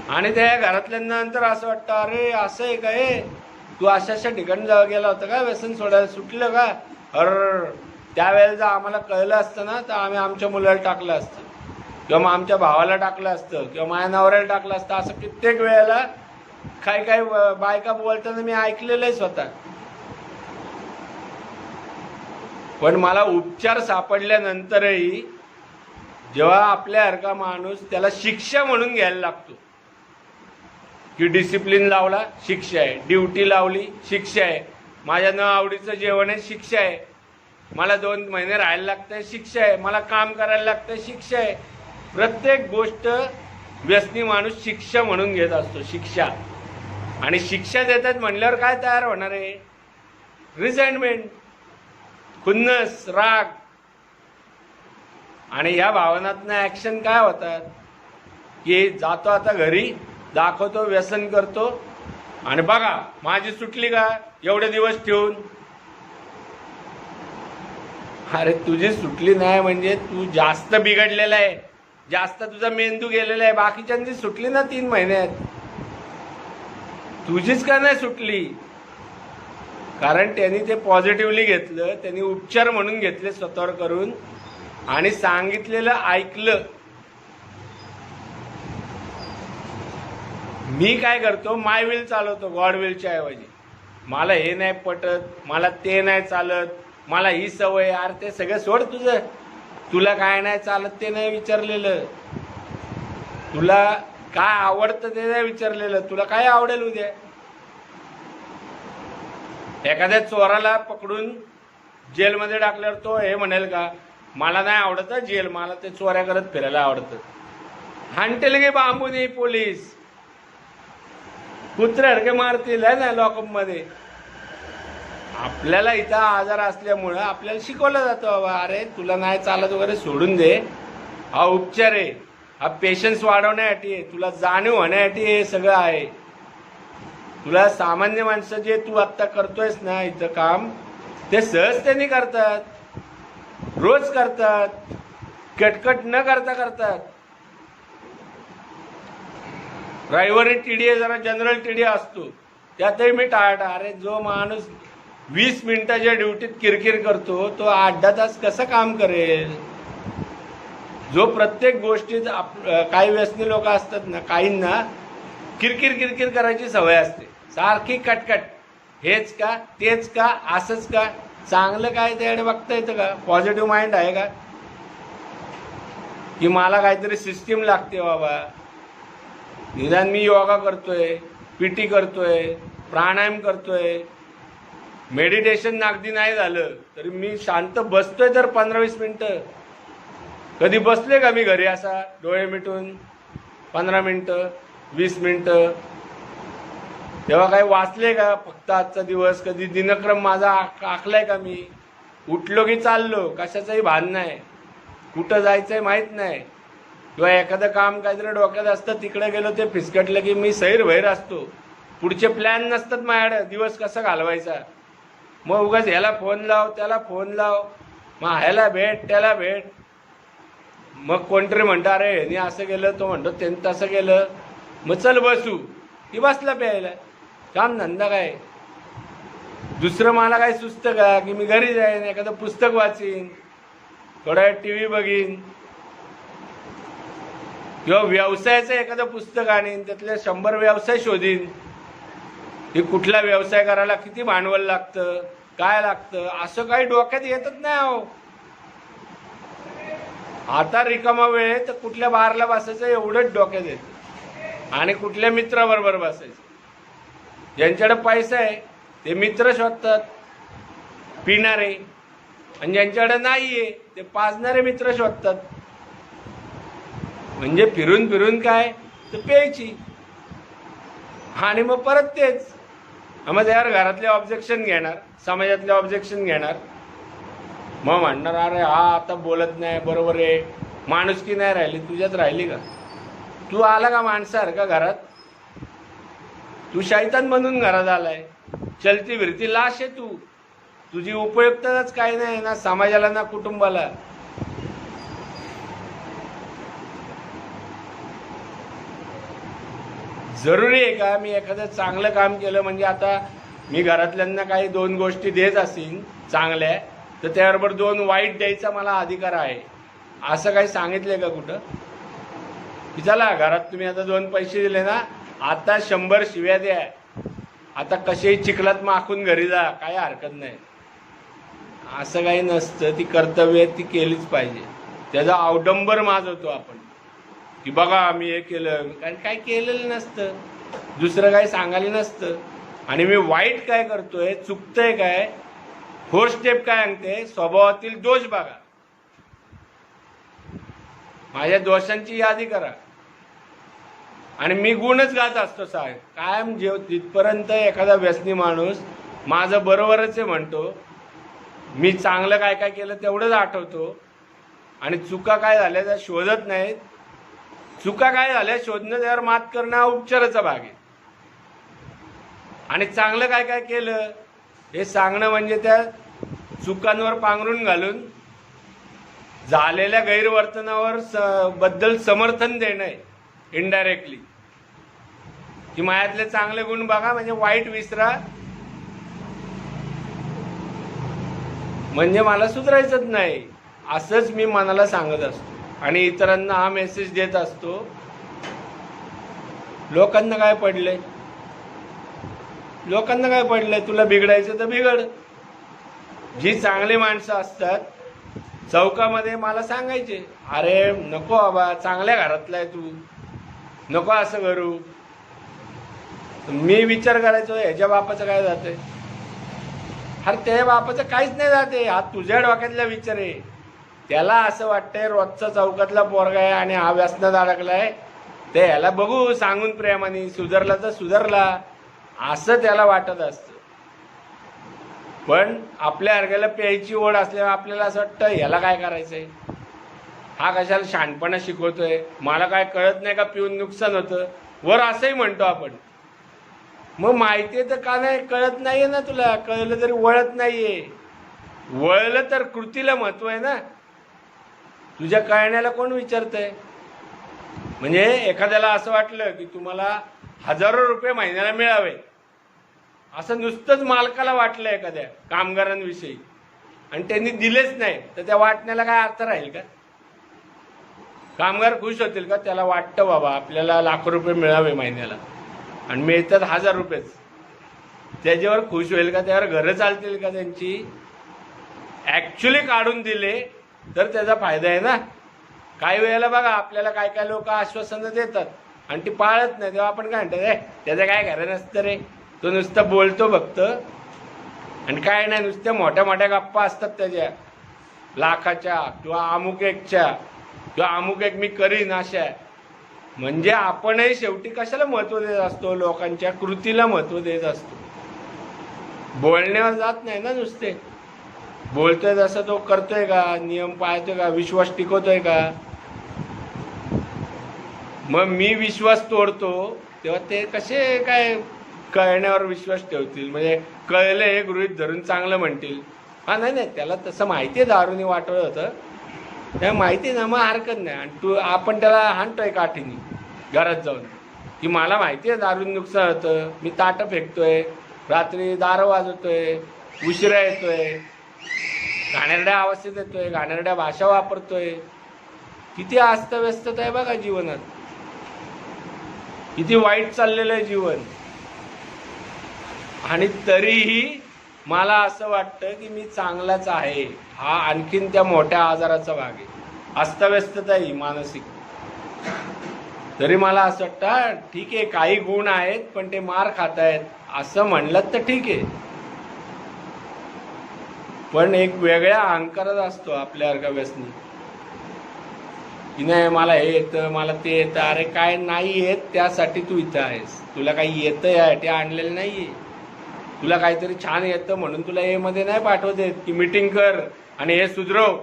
आणि त्या घरातल्यांना नंतर असं वाटतं, अरे असं आहे का, हे तू अशा ठिकाणी गेला होता का, व्यसन सोडायला सुटलं का? त्यावेळेला जर आम्हाला कळलं असतं ना तर आम्ही आमच्या मुलाला टाकलं असतं, किंवा मग आमच्या भावाला टाकलं असतं, किंवा माझ्या नवऱ्याला टाकलं असतं. असं कित्येक वेळेला काही काही बायका बोलताना मी ऐकलेलं आहे स्वतः. पण मला उपचार सापडल्यानंतरही जेव्हा आपल्यासारखा माणूस त्याला शिक्षा म्हणून घ्यायला लागतो की डिसिप्लिन लावला शिक्षा आहे, ड्युटी लावली शिक्षा आहे, माझ्या न आवडीचं जेवण आहे शिक्षा आहे, मला 2 महिने राहायला लागतंय शिक्षा आहे, मला काम करायला लागतंय शिक्षा आहे. प्रत्येक गोष्ट व्यसनी माणूस शिक्षा म्हणून घेत असतो, शिक्षा. आणि शिक्षा देतात म्हणल्यावर काय तयार होणार आहे? रिझेंटमेंट, खुन्नस, राग. आणि या भावनातनं ऍक्शन काय होतात की जातो आता घरी, दाखवतो, व्यसन करतो, आणि बघा माझी सुटली का एवढे दिवस ठेवून. अरे तुझी सुटली नाही म्हणजे तू जास्त बिघडलेला आहे, जास्त तुझा मेंदू गेलेला आहे. बाकीच्यांची सुटली ना 3 महिन्यात, तुझीच का नाही सुटली? कारण त्यांनी ते पॉझिटिव्हली घेतलं, त्यांनी उपचार म्हणून घेतले स्वतःवर करून, आणि सांगितलेलं ऐकलं. मी काय करतो, माय विल चालवतो गॉड विलच्या ऐवजी. मला हे नाही पटत, मला ते नाही चालत, मला ही सवय, यार ते सगळं सोड तुझं. तुला काय नाही चालत ते नाही विचारलेलं, तुला काय आवडतं ते नाही विचारलेलं, तुला काय आवडेल उद्या. एखाद्या चोराला पकडून जेलमध्ये टाकल्यावर तो हे म्हणेल का, मला नाही आवडत जेल, मला ते चोऱ्या करत फिरायला आवडतं. हाणतील गे बांबूने पोलीस, कुत्र्यासारखे मारतील आहे ना लॉकअप मध्ये. आपल्याला इथं आजार असल्यामुळं आपल्याला शिकवलं जातं, बाबा अरे तुला नाही चालत वगैरे सोडून दे, हा उपचार आहे, हा पेशन्स वाढवण्यासाठी आहे, तुला जाणीव होण्यासाठी हे सगळं आहे. तुला सामान्य माणसं जे तू आत्ता करतोयस ना इथं काम, ते सहजतेने करतात, रोज करतात, कटकट न करता करतात. रविवारी टीडीए जरा जनरल टीडीए असतो, त्यातही मी टाळटा. अरे जो माणूस 20 मिनिटाच्या ड्युटीत किरकिर करतो तो 8-10 तास कसं काम करेल? जो प्रत्येक गोष्टीत काही व्यसनी लोक असतात ना, काहींना किरकिर किरकिर करायची सवय असते, सारखी कटकट, हेच का तेच का असंच का, चांगलं काय त्याकडे बघता येतं का? पॉझिटिव्ह माइंड आहे का? की मला काहीतरी सिस्टीम लागते बाबा, निदान मी योगा करतोय, पीटी करतोय, प्राणायाम करतोय, मेडिटेशन अगदी नाही झालं तरी मी शांत बसतोय तर 15-20 मिनिटं. कधी बसले का मी घरी असा डोळे मिटून 15 मिनिटं 20 मिनिटं? तेव्हा काही वाचले का फक्त आजचा दिवस? कधी दिनक्रम माझा आखलाय का मी? उठलो की चाललो, कशाचंही भान नाही, कुठं जायचंय माहीत नाही, किंवा एखादं काम काहीतरी डोक्यात असतं, तिकडे गेलो ते फिसकटलं की मी सैरभैर असतो, पुढचे प्लॅन नसतात माझ्याकडे दिवस कसा घालवायचा. मग उगाच ह्याला फोन लाव त्याला फोन लाव, मग ह्याला भेट त्याला भेट, मग कोणतरी म्हणतं अरे ह्याने असं केलं, तो म्हणतो त्यांनी तसं केलं, मग चल बसू की बसला प्यायला. काम धंदा काय? दुसरं मला काय सुचतं का? की मी घरी जाईन, एखादं पुस्तक वाचीन, थोडा वेळ टी व्ही बघीन, किंवा व्यवसायाचं एखादं पुस्तक आणीन, त्यातले 100 व्यवसाय शोधीन, की कुठला व्यवसाय करायला किती भांडवल लागतं, काय लागतं, असं काही डोक्यात येतच नाही. अहो आता रिकामा वेळ आहे तर कुठल्या बारला बसायचं एवढंच डोक्यात येतं, आणि कुठल्या मित्राबरोबर बसायचं. ज्यांच्याकडे पैसा आहे ते मित्र शोधतात पिणारे, आणि ज्यांच्याकडे नाहीये ते पाजणारे मित्र शोधतात. म्हणजे फिरून फिरून काय तर प्यायची, आणि मग परत तेच. मग त्यावर घरातले ऑब्जेक्शन घेणार, समाजातले ऑब्जेक्शन घेणार, मग म्हणणार अरे हा आता बोलत नाही, बरोबर आहे, माणुसकी नाही राहिली तुझ्यात, राहिली का? तू आला का माणसासारखा घरात? तू शैतान बनून घरात आलाय, चलती फिरती लाश आहे तू, तुझी उपयुक्तताच काही नाही ना समाजाला ना कुटुंबाला. जरुरी आहे का मी एखादं चांगलं काम केलं म्हणजे आता मी घरातल्यांना काही 2 गोष्टी देत असेल चांगल्या, तर त्याबरोबर 2 वाईट द्यायचा मला अधिकार आहे, असं काही सांगितलंय का कुठं? की चला घरात तुम्ही आता 2 पैसे दिले ना, आता 100 शिव्या द्या, आता कसेही चिखलात माखून घरी जा, काही हरकत नाही. असं काही नसतं. ती कर्तव्य ती केलीच पाहिजे. त्याचा अवडंबर माजवतो आपण की बघा मी हे केलं, कारण काय केलेलं नसतं, दुसरं काही सांगायला नसतं. आणि मी वाईट काय करतोय, चुकतंय काय, 4 स्टेप काय सांगते, स्वभावातील दोष बघा, माझ्या दोषांची यादी करा, आणि मी गुणच गात असतो साहेब कायम. जिथपर्यंत एखादा व्यसनी माणूस माझं बरोबरच आहे म्हणतो, मी चांगलं काय काय केलं तेवढंच आठवतो, आणि चुका काय झाल्या त्या शोधत नाहीत. चुका काय झाल्या शोधणं, त्यावर मात करणं हा उपचाराचा भाग आहे, आणि चांगलं काय काय केलं हे सांगणं म्हणजे त्या चुकांवर पांघरून घालून झालेल्या गैरवर्तनावर बद्दल समर्थन देणं आहे इनडायरेक्टली. की माझ्यातले चांगले गुण बघा, म्हणजे वाईट विसरा, म्हणजे मला सुधारायचंच नाही, असंच मी मनाला सांगत असतो आणि इतरांना हा मेसेज देत असतो. लोकांना काय पडलंय, लोकांना काय पडलंय, तुला बिघडायचं तर बिघड. जी चांगली माणसं असतात चौकामध्ये मला सांगायचे, अरे नको बाबा, चांगल्या घरातला आहे तू, नको असं करू. मी विचार करायचो ह्याच्या बापाचं काय जातंय, अरे त्या बापाचं काहीच नाही जाते, हा तुझ्या डोक्यातला विचार आहे. त्याला असं वाटतंय रोजचा चौकातला पोरगा आहे आणि हा व्यसनात अडकलाय, ते ह्याला बघू सांगून प्रेमाने, सुधारला तर सुधारला, असं त्याला वाटत असतं. पण आपल्या अर्ग्याला प्यायची ओढ असल्यावर आपल्याला असं वाटतं ह्याला काय करायचंय, हा कशाला शहाणपणा शिकवतोय, मला काय कळत नाही का पिऊन नुकसान होतं, वर असंही म्हणतो आपण. मग माहिती आहे तर का नाही, कळत नाहीये ना तुला, कळलं तरी वळत नाहीये, वळलं तर कृतीला महत्व आहे ना, तुझ्या कळण्याला कोण विचारतंय. म्हणजे एखाद्याला असं वाटलं की तुम्हाला हजारो रुपये महिन्याला मिळावे, असं नुसतंच मालकाला वाटलं एखाद्या कामगारांविषयी, आणि त्यांनी दिलेच नाही, तर त्या वाटण्याला काय अर्थ राहील का? कामगार खुश होतील का? त्याला वाटतं बाबा आपल्याला लाखो रुपये मिळावे महिन्याला, आणि मिळतात 1000 रुपयेच, त्याच्यावर खुश होईल का? त्यावर घरं चालतील का त्यांची? ॲक्च्युली काढून दिले तर त्याचा फायदा आहे ना. काही वेळेला बघा आपल्याला काय काय लोक आश्वासनं देतात आणि ती पाळत नाही, तेव्हा आपण काय म्हणतात, त्याचं काय खरं नसतं रे, तो नुसतं बोलतो फक्त आणि काय नाही, नुसत्या मोठ्या मोठ्या गप्पा असतात त्याच्या लाखाच्या किंवा अमुक एकच्या किंवा अमुक एक मी करीन अशा. म्हणजे आपणही शेवटी कशाला महत्व देत असतो? लोकांच्या कृतीला महत्व देत असतो, बोलण्यावर जात नाही ना. नुसते बोलतोय जसं तो करतोय का? नियम पाळतोय का? विश्वास टिकवतोय का? मग मी विश्वास तोडतो तेव्हा ते कसे काय कळण्यावर विश्वास ठेवतील? म्हणजे कळले हे गृहीत धरून चांगलं म्हणतील. हा नाही नाही, त्याला तसं माहिती आहे दारूने वाटवलं होतं, त्या माहिती ना, मग हरकत नाही. आणि आपण त्याला हाणतोय काठीने घरात जाऊन की मला माहिती आहे दारून नुकसान होतं, मी ताटं फेकतोय, रात्री दारू वाजवतोय, उशिरा येतोय, घाणेरड्या अवस्थेत येतोय, घाणेरड्या भाषा वापरतोय. किती अस्तव्यस्तता आहे बघा जीवनात, किती वाईट चाललेलं आहे जीवन. आणि तरीही मला असं वाटतं की मी चांगलाच आहे. हा आणखीन त्या मोठ्या आजाराचा भाग आहे, अस्तव्यस्तता ही मानसिक. तरी मला असं वाटतं ठीक आहे, काही गुण आहेत पण ते मार खात आहेत असं म्हणलं तर ठीक आहे, पण एक वेगळ्या अहंकारात असतो आपल्यासारखा व्यसनी की नाही मला हे येतं, मला ते येतं. अरे काय नाही येत त्यासाठी तू इथं आहेस. तुला काही येतं यासाठी आणलेलं नाहीये. तुला काहीतरी छान येतं म्हणून तुला हे मध्ये नाही पाठवत येत की मीटिंग कर आणि हे सुधरव.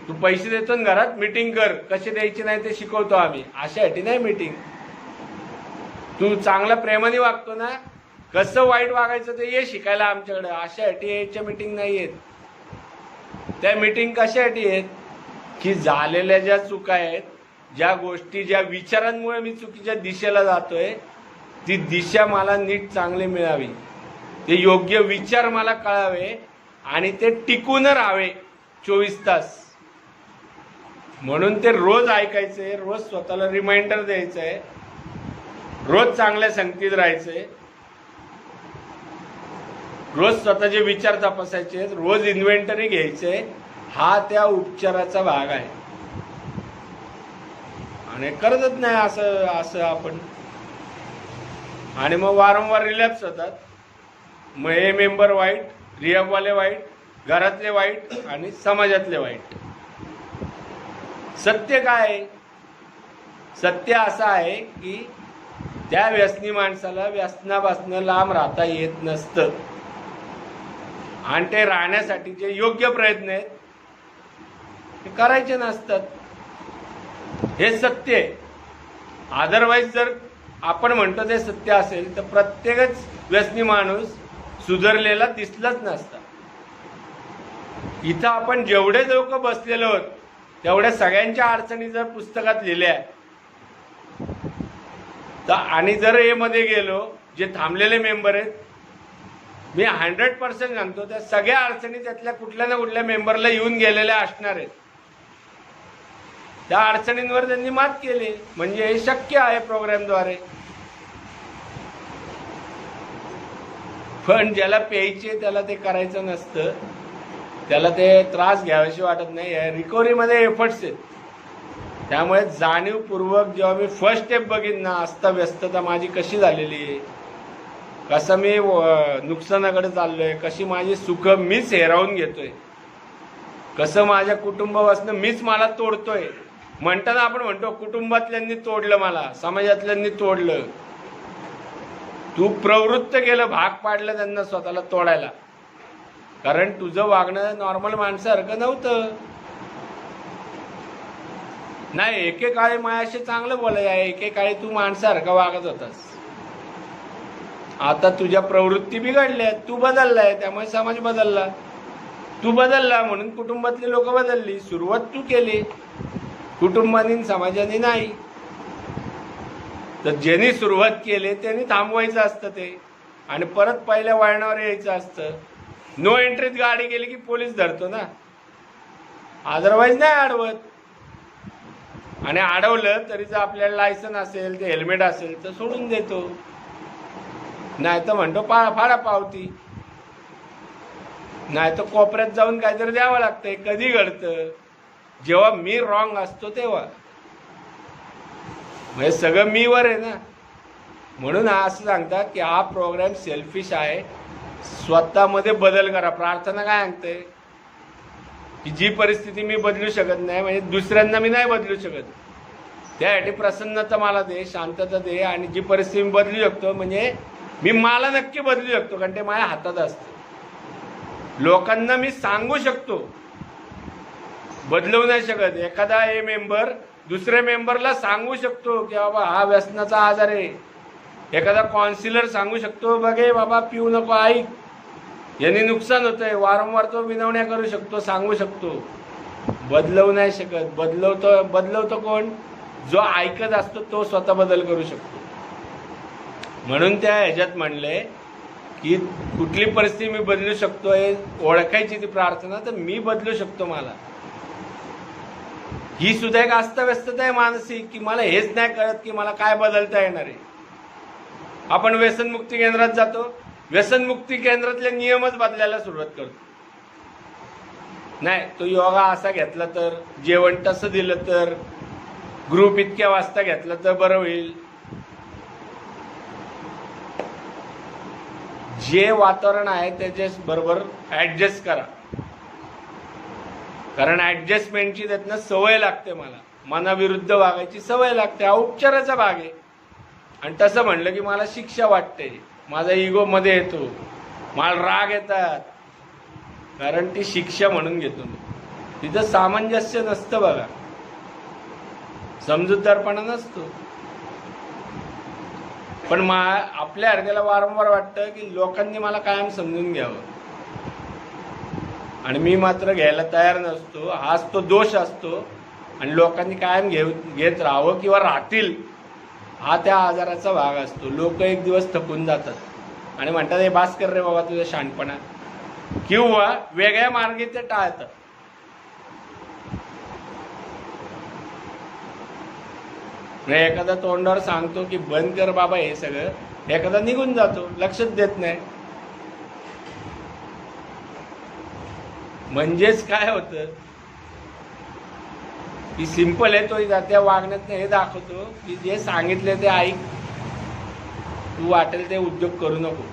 तू पैसे देतो ना घरात, मीटिंग कर, कसे द्यायचे नाही ते शिकवतो आम्ही, अशासाठी नाही मीटिंग. तू चांगल्या प्रेमाने वागतो ना, कसं वाईट वागायचं ते ये शिकायला आमच्याकडे, अशासाठी यायच्या मीटिंग नाही येत. त्या मीटिंग कशासाठी आहेत की झालेल्या ज्या चुका आहेत, ज्या गोष्टी, ज्या विचारांमुळे मी चुकीच्या दिशेला जातोय, ती दिशा मला नीट चांगली मिळावी, ते योग्य विचार मला कळावे आणि ते टिकून राहावे 24 तास. म्हणून ते रोज ऐकायचे, रोज स्वतःला रिमाइंडर द्यायचंय, रोज चांगल्या संगतीत राहायचंय, रोज स्वतःचे विचार तपासायचे, रोज इन्व्हेंटरी घ्यायचे. हा त्या उपचाराचा भाग आहे. आणि करतच नाही असं आपण, आणि मग वारंवार रिलॅप्स होतात. मग हे मेंबर वाईट, रिहॅबवाले वाईट, घरातले वाईट आणि समाजातले वाईट. सत्य काय? सत्य असं आहे की त्या व्यसनी माणसाला व्यसनापासून लांब राहता येत नसतं आणि ते राहण्यासाठीचे योग्य प्रयत्न आहेत ते करायचे नसतात. हे सत्य आहे. अदरवाईज जर आपण म्हणतो ते सत्य असेल तर प्रत्येकच व्यसनी माणूस सुधारलेला दिसलाच नसता. इथं आपण जेवढे लोक बसलेलो आहोत तेवढ्या सगळ्यांच्या अडचणी जर पुस्तकात लिहिल्या तर, आणि जर ए मध्ये गेलो, जे थांबलेले मेंबर आहेत, मी 100% सांगतो त्या सगळ्या अडचणी त्यातल्या कुठल्या ना कुठल्या मेंबरला येऊन गेलेल्या असणार आहेत. त्या अडचणींवर त्यांनी मात केली, म्हणजे हे शक्य आहे प्रोग्रामद्वारे. पण ज्याला प्यायचे त्याला ते करायचं नसतं, त्याला ते त्रास घ्यावाशी वाटत नाही. रिकव्हरीमध्ये एफर्ट्स आहेत. त्यामुळे जाणीवपूर्वक जेव्हा मी फर्स्ट स्टेप बघीन ना, अस्तव्यस्तता माझी कशी झालेली आहे, कसं मी नुकसानाकडे चाललोय, कशी माझी सुख मीच हेरावून घेतोय, कसं माझ्या कुटुंबापासून मीच मला तोडतोय. म्हणताना आपण म्हणतो कुटुंबातल्यांनी तोडलं मला, समाजातल्यांनी तोडलं. तू प्रवृत्त केलं, भाग पाडलं त्यांना स्वतःला तोडायला, कारण तुझं वागणं नॉर्मल माणसासारखं नव्हतं. नाही, एकेकाळी माझ्याशी चांगलं बोलाय, एकेकाळी तू माणसासारखं वागत होतास. आता तुझ्या प्रवृत्ती बिघडल्या, तू बदललाय, त्यामुळे समाज बदलला. तू बदलला म्हणून कुटुंबातली लोक बदलली. सुरुवात तू केली, कुटुंबानी समाजाने नाही. तर ज्यांनी सुरुवात केली त्यांनी थांबवायचं असतं ते आणि परत पहिल्या वळणावर यायचं असतं. नो एंट्रीत गाडी गेली की पोलीस धरतो ना, अदरवाईज नाही अडवत. आणि अडवलं तरी जर आपल्याला लायसन असेल ते हेल्मेट असेल तर सोडून देतो, नाही तर म्हणतो फाडा पावती, नाही तर कोपऱ्यात जाऊन काहीतरी द्यावं लागतंय. कधी घडतं जेव्हा मी रॉंग असतो तेव्हा, म्हणजे सगळं मीवर आहे ना. म्हणून असं सांगतात की हा प्रोग्राम सेल्फिश आहे, स्वतःमध्ये बदल करा. प्रार्थना काय सांगते की जी परिस्थिती मी बदलू शकत नाही, म्हणजे दुसऱ्यांना मी नाही बदलू शकत, त्यासाठी प्रसन्नता मला दे, शांतता दे. आणि जी परिस्थिती मी बदलू शकतो म्हणजे मी मला नक्की बदलू शकतो, कारण ते माझ्या हातात असतं. लोकांना मी सांगू शकतो, बदलवू नाही शकत. एखादा मेंबर दुसऱ्या मेंबरला सांगू शकतो की बाबा हा व्यसनाचा आजार आहे. एखादा काउन्सिलर सांगू शकतो, बघे बाबा पिऊ नको, ऐक, यांनी नुकसान होतंय. वारंवार तो विनवण्या करू शकतो, सांगू शकतो, बदलवू नाही शकत. बदलवतो कोण? जो ऐकत असतो तो स्वतः बदल करू शकतो. म्हणून त्या ह्याच्यात म्हणले की कुठली परिस्थिती मी बदलू शकतो हे ओळखायची ती प्रार्थना, तर मी बदलू शकतो. मला ही सुद्धा एक अस्तव्यस्तता आहे मानसिक, की मला हेच नाही कळत की मला काय बदलता येणार आहे. आपण व्यसनमुक्ती केंद्रात जातो, व्यसनमुक्ती केंद्रातले नियमच बदलायला सुरुवात करतो. नाही तो योगा असा घेतला तर, जेवण तसं दिलं तर, ग्रुप इतक्या वाजता घेतला तर बरं होईल. जे वातावरण आहे त्याच्या बरोबर ऍडजस्ट करा, कारण ऍडजस्टमेंटची त्यातनं सवय लागते. मला मनाविरुद्ध वागायची सवय लागते, हा उपचाराचा भाग आहे. आणि तसं म्हणलं की मला शिक्षा वाटते, माझा इगो मध्ये येतो, मला राग येतात, कारण ती शिक्षा म्हणून घेतो मी. तिथं सामंजस्य नसतं बघा, समजूतदारपणा नसतो. पण आपल्या अर्ध्याला वारंवार वाटतं की लोकांनी मला कायम समजून घ्यावं, आणि मी मात्र घ्यायला तयार नसतो. हाच तो दोष असतो. आणि लोकांनी कायम घेत राहावं किंवा राहतील, हा त्या आजाराचा भाग असतो. लोक एक दिवस थकून जातात आणि म्हणतात हे बास कर रे बाबा तुझा शहाणपणा, किंवा वेगळ्या मार्गे ते टाळतात. एखादा तोंडावर सांगतो की बंद कर बाबा हे सगळं, एखादा निघून जातो, लक्षच देत नाही. म्हणजेच काय होतं की सिंपल आहे, तो त्या वागण्यात हे दाखवतो की जे सांगितले ते ऐक, तू वाटेल ते उद्योग करू नको.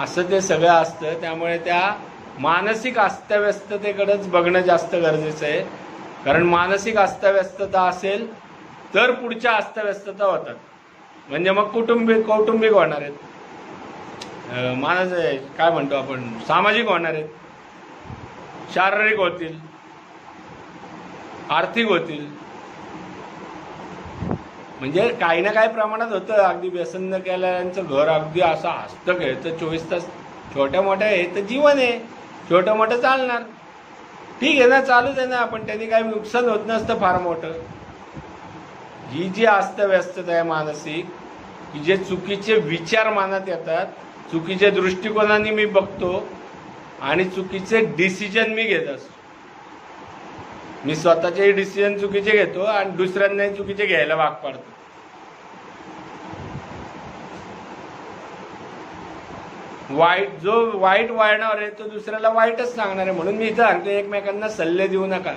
असं ते सगळं असतं. त्यामुळे त्या मानसिक अस्तव्यस्ततेकडेच बघणं जास्त गरजेचं आहे, कारण मानसिक अस्तव्यस्तता असेल तर पुढच्या अस्तव्यस्तता होतात. म्हणजे मग कौटुंबिक होणार आहेत, काय म्हणतो आपण सामाजिक होणार आहेत, शारीरिक होतील, आर्थिक होतील. म्हणजे काही ना काही प्रमाणात होतं. अगदी व्यसन न केल्याचं घर अगदी असं हसतं खेळतं 24 तास, छोट्या मोठ्या हे तर जीवन आहे, छोटं मोठं चालणार, ठीक आहे ना, चालूच आहे ना. पण त्यांनी काही नुकसान होत नसतं फार मोठं. ही जी अस्तव्यस्तता आहे मानसिक, की जे चुकीचे विचार मनात येतात, चुकीच्या दृष्टिकोनाने मी बघतो आणि चुकीचे डिसिजन मी घेत असतो. मी स्वतःचे डिसिजन चुकीचे घेतो आणि दुसऱ्यांनाही चुकीचे घ्यायला भाग पाडतो. जो वाईट वाढणार आहे तो दुसऱ्याला वाईटच सांगणार आहे. म्हणून मी इथं सांगतो, एकमेकांना सल्ले देऊ नका.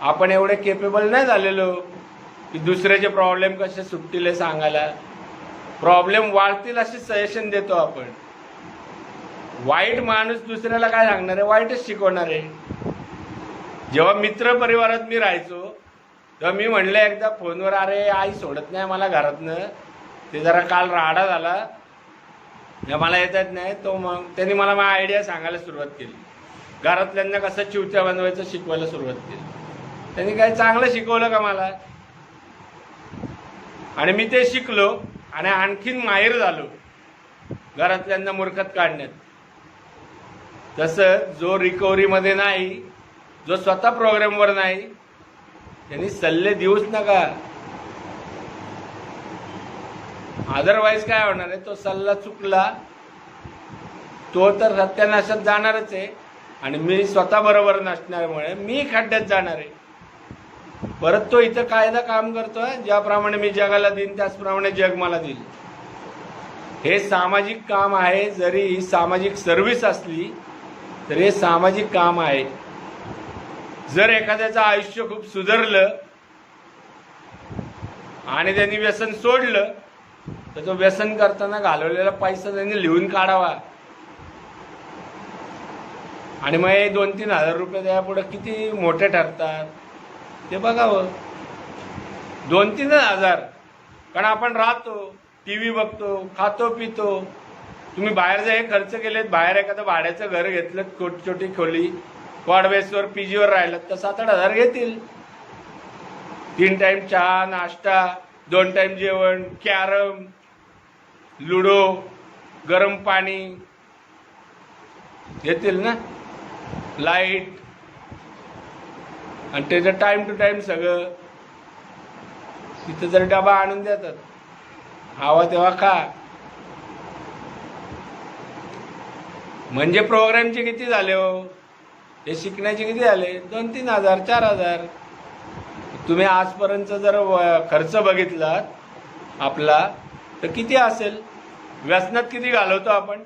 आपण एवढे केपेबल नाही झालेलो की दुसऱ्याचे प्रॉब्लेम कसे सुटतील हे सांगायला. प्रॉब्लेम वाढतील असे सजेशन देतो आपण. वाईट माणूस दुसऱ्याला काय सांगणार आहे, वाईटच शिकवणार आहे. जेव्हा मित्र परिवारात मी राहायचो तेव्हा मी म्हणलं एकदा फोनवर, अरे आई सोडत नाही मला घरातनं, ते जरा काल राडा झाला, मला येतात नाही. तो मग त्यांनी मला आयडिया सांगायला सुरुवात केली, घरातल्यांना कसं चिवत्या बनवायचं शिकवायला सुरुवात केली. त्यांनी काही चांगलं शिकवलं का मला, आणि मी ते शिकलो आणि आणखीन माहिर झालो घरातल्यांना मूर्खत काढण्यात. तसं जो रिकव्हरीमध्ये नाही, जो स्वतः प्रोग्रामवर नाही, त्यांनी सल्ले देऊच नका. अदरवाईज काय होणार आहे, तो सल्ला चुकला तो तर सत्यानाशात जाणारच आहे आणि मी स्वतः बरोबर नसण्यामुळे मी खड्ड्यात जाणार आहे. परत तो इथं कायदा काम करतोय, ज्याप्रमाणे मी जगाला देईन त्याचप्रमाणे जग मला देईल. हे सामाजिक काम आहे. जरी ही सामाजिक सर्व्हिस असली तर हे सामाजिक काम आहे. जर एखाद्याचं आयुष्य खूप सुधारलं आणि त्यांनी व्यसन सोडलं तर तो व्यसन करताना घालवलेला पैसा त्यांनी लिहून काढावा आणि मग हे 2-3 हजार रुपये त्यापुढे किती मोठे ठरतात ते बघावं. 2-3 हजार. कारण आपण राहतो, टीव्ही बघतो, खातो पितो. तुम्ही बाहेर जे खर्च केलेत, बाहेर एखादं भाड्याचं घर घेतलं, छोटी खोली, क्वाडबेसवर पीजीवर राहिलं तर 7-8 हजार घेतील. 3 टाइम चहा, नाश्ता, 2 टाइम जेवण, कॅरम, लुडो, गरम पाणी घेतील ना, लाईट, आणि त्याचं टाइम टू टाइम सगळं. तिथं जर डबा आणून देतात, हवा तेव्हा खा. म्हणजे प्रोग्रामचे किती झाले हो, हे शिकण्याचे किती झाले? 2-3 हजार, 4 हजार. तुम्ही आजपर्यंत जर खर्च बघितलात आपला तर किती असेल? व्यसनात किती घालवतो आपण?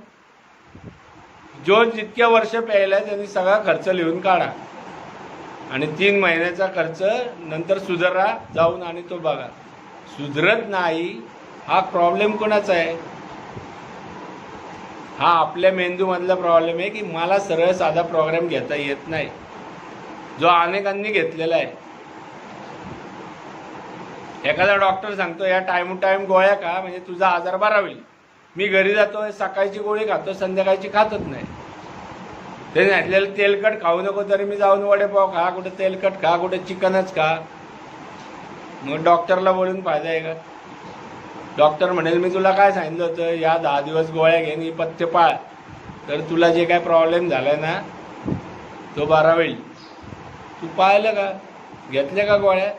जो जितक्या वर्ष प्यायला त्यांनी सगळा खर्च लिहून काढा आणि 3 महिन्याचा खर्च नंतर सुधारा जाऊन आणि तो बघा. सुधरत नाही. हा प्रॉब्लेम कोणाचा आहे? हा आपल्या मेंदूमधला प्रॉब्लेम आहे की मला सरळ साधा प्रोग्राम घेता येत नाही, जो अनेकांनी घेतलेला आहे. एखादा डॉक्टर सांगतो या टाइम टू टाइम गोळ्या खा म्हणजे तुझा आजार बरा होईल. मी घरी जातो, सकाळची गोळी खातो, संध्याकाळची खातच नाही. ते घातलेलं तेलकट खाऊ नको तरी मी जाऊन वडेपाव खा, कुठे तेलकट खा, कुठे चिकनच खा. मग डॉक्टरला बोलून फायदा आहे का? डॉक्टर म्हणेल मी तुला काय सांगितलं होतं, या 10 दिवस गोळ्या घे, ही पथ्य पाळ, तर तुला जे काय प्रॉब्लेम झालाय ना तो बरा होईल. तू पाहिलं का? घेतले का गोळ्या?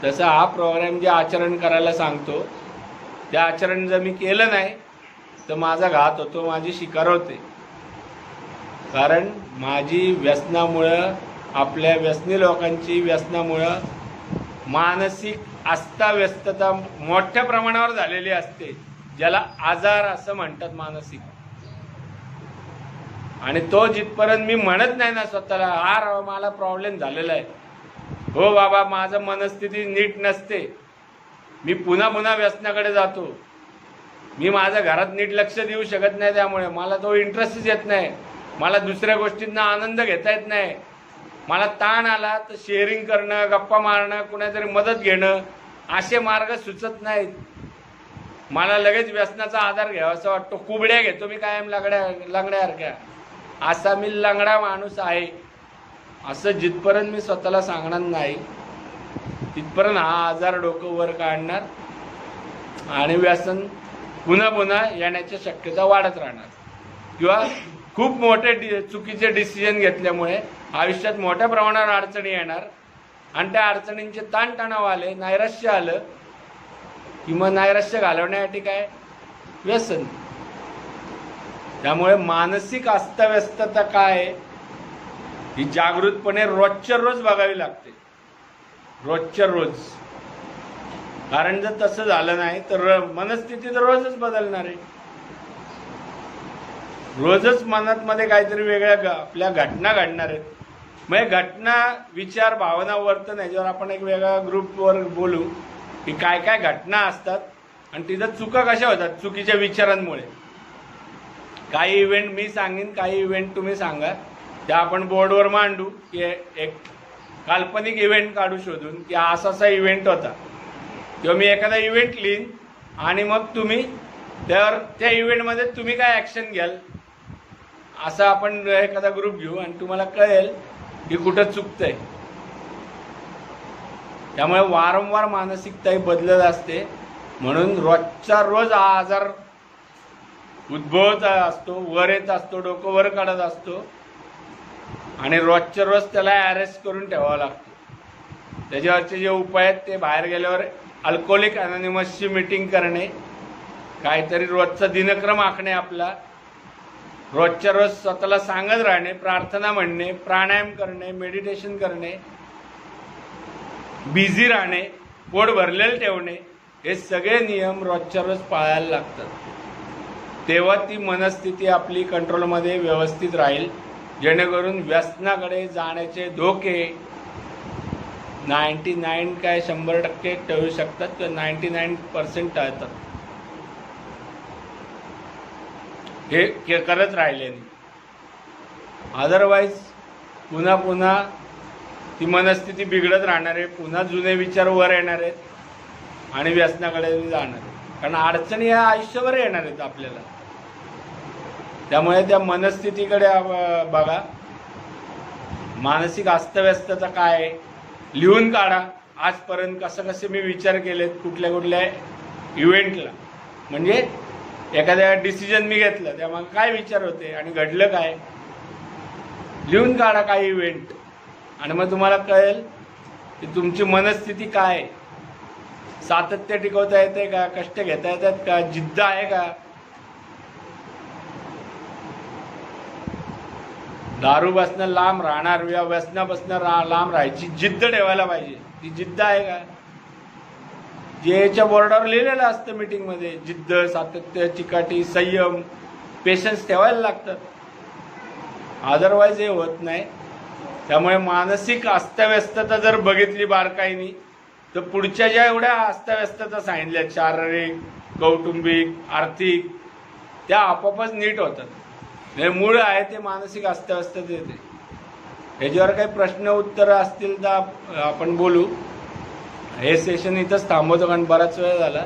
तसं हा प्रोग्राम जे आचरण करायला सांगतो ते आचरण जर मी केलं नाही तर माझा घात होतो, माझी शिकार होते. कारण माझी व्यसनामुळं, आपल्या व्यसनी लोकांची व्यसनामुळं मानसिक अस्ताव्यस्तता मोठ्या प्रमाणावर झालेली असते, ज्याला आजार असं म्हणतात मानसिक. आणि तो जिथपर्यंत मी म्हणत नाही ना स्वतःला हा मला प्रॉब्लेम झालेला आहे, हो बाबा माझं मनस्थिती नीट नसते, मी पुन्हा पुन्हा व्यसनाकडे जातो, मी माझ्या घरात नीट लक्ष देऊ शकत नाही, त्यामुळे मला तो इंटरेस्टच येत नाही, मला दुसऱ्या गोष्टींना आनंद घेता येत नाही, मला ताण आला तर शेअरिंग करणं, गप्पा मारणं, कुणातरी मदत घेणं असे मार्ग सुचत नाहीत. मला लगेच व्यसनाचा आधार घ्यावा असं वाटतो. कुबड्या घेतो मी कायम लंगड्यासारख्या. असा मी लंगडा माणूस आहे असं जिथपर्यंत मी स्वतःला सांगणार नाही तिथपर्यंत हा आजार डोकं वर काढणार आणि व्यसन पुन्हा पुन्हा येण्याची शक्यता वाढत राहणार. किंवा खूप मोठे चुकीचे डिसिजन घेतल्यामुळे आयुष्यात मोठ्या प्रमाणावर अडचणी येणार आणि त्या अडचणींचे ताणतणाव आले, नैराश्य आलं की मग नैराश्य घालवण्यासाठी काय? व्यसन. त्यामुळे मानसिक अस्ताव्यस्तता काय ही जागृतपणे रोजच्या रोज बघावी लागते, रोजच्या रोज. कारण जर तसं झालं नाही तर मनस्थिती तर रोजच बदलणार आहे. रोजच मनात मध्ये काहीतरी वेगळ्या आपल्या घटना घडणार आहेत. मग घटना, विचार, भावना, वर्तन याच्यावर आपण एक वेगळ्या ग्रुपवर बोलू की काय काय घटना असतात आणि तिथं चुका कशा होतात चुकीच्या विचारांमुळे. काही इव्हेंट मी सांगेन, काही इव्हेंट तुम्ही सांगा, त्या आपण बोर्डवर मांडू की एक काल्पनिक इव्हेंट काढू शोधून की असा असा इव्हेंट होता, किंवा मी एखादा इव्हेंट लिहीन आणि मग तुम्ही त्यावर त्या इव्हेंटमध्ये तुम्ही काय ॲक्शन घ्याल असं आपण एखादा ग्रुप घेऊ आणि तुम्हाला कळेल की कुठं चुकतंय. त्यामुळे वारंवार मानसिकता बदलत असते. म्हणून रोजचा रोज हा आजार उद्भवत असतो, वर येत असतो, डोकं वर काढत असतो आणि रोजच्या रोज त्याला अरेस्ट करून ठेवावं लागतं. त्याच्यावरचे जे उपाय आहेत ते बाहेर गेल्यावर अल्कोहोलिक अनॉनिमसची मीटिंग करणे, काहीतरी रोजचा दिनक्रम आखणे, आपला रोजच्या रोज स्वतःला सांगत राहणे, प्रार्थना म्हणणे, प्राणायाम करणे, मेडिटेशन करणे, बिझी राहणे, पोट भरलेलं ठेवणे, हे सगळे नियम रोजच्या रोज पाळायला लागतात. तेव्हा ती मनस्थिती आपली कंट्रोलमध्ये व्यवस्थित राहील, जेणेकरून व्यसनाकडे जाण्याचे धोके 99 काय 100% टळू शकतात किंवा 99% टळतात. हे करत राहिले. अदरवाईज पुन्हा पुन्हा ती मनस्थिती बिघडत राहणार आहे, पुन्हा जुने विचार वर येणार आहेत आणि व्यसनाकडे जाणार आहे. कारण अडचणी ह्या आयुष्यभर येणार आहेत आपल्याला. त्यामुळे त्या मनस्थितीकडे बघा. मानसिक अस्तव्यस्तता काय आहे लिहून काढा. आजपर्यंत कसे मी विचार केलेत कुठल्या कुठल्या इव्हेंटला, म्हणजे एखाद्या डिसिजन मी घेतलं त्यामुळे काय विचार होते आणि घडलं काय, लिहून काढा काही इव्हेंट, आणि मग तुम्हाला कळेल की तुमची मनस्थिती काय आहे. सातत्य टिकवता येते का, कष्ट घेता येतात का, जिद्द आहे का. दारूपासनं लांब राहणार या व्यसनापासनं लांब राहायची जिद्द ठेवायला पाहिजे. ती जिद्द आहे का. जेच्या बोर्डावर लिहिलेलं असतं मीटिंगमध्ये, जिद्द, सातत्य, चिकाटी, संयम, पेशन्स ठेवायला लागतात. अदरवाईज हे होत नाही. त्यामुळे मानसिक अस्तव्यस्तता जर बघितली बारकाईनी, तर पुढच्या ज्या एवढ्या अस्तव्यस्तता सांगितल्या, शारीरिक, कौटुंबिक, आर्थिक, त्या आपोआपच नीट होतात. हे मूळ आहे ते मानसिक अस्तव्यस्तता येते. ह्याच्यावर काही प्रश्न उत्तर असतील तर आपण बोलू. हे सेशन इथंच थांबवतो कारण बराच वेळ झाला.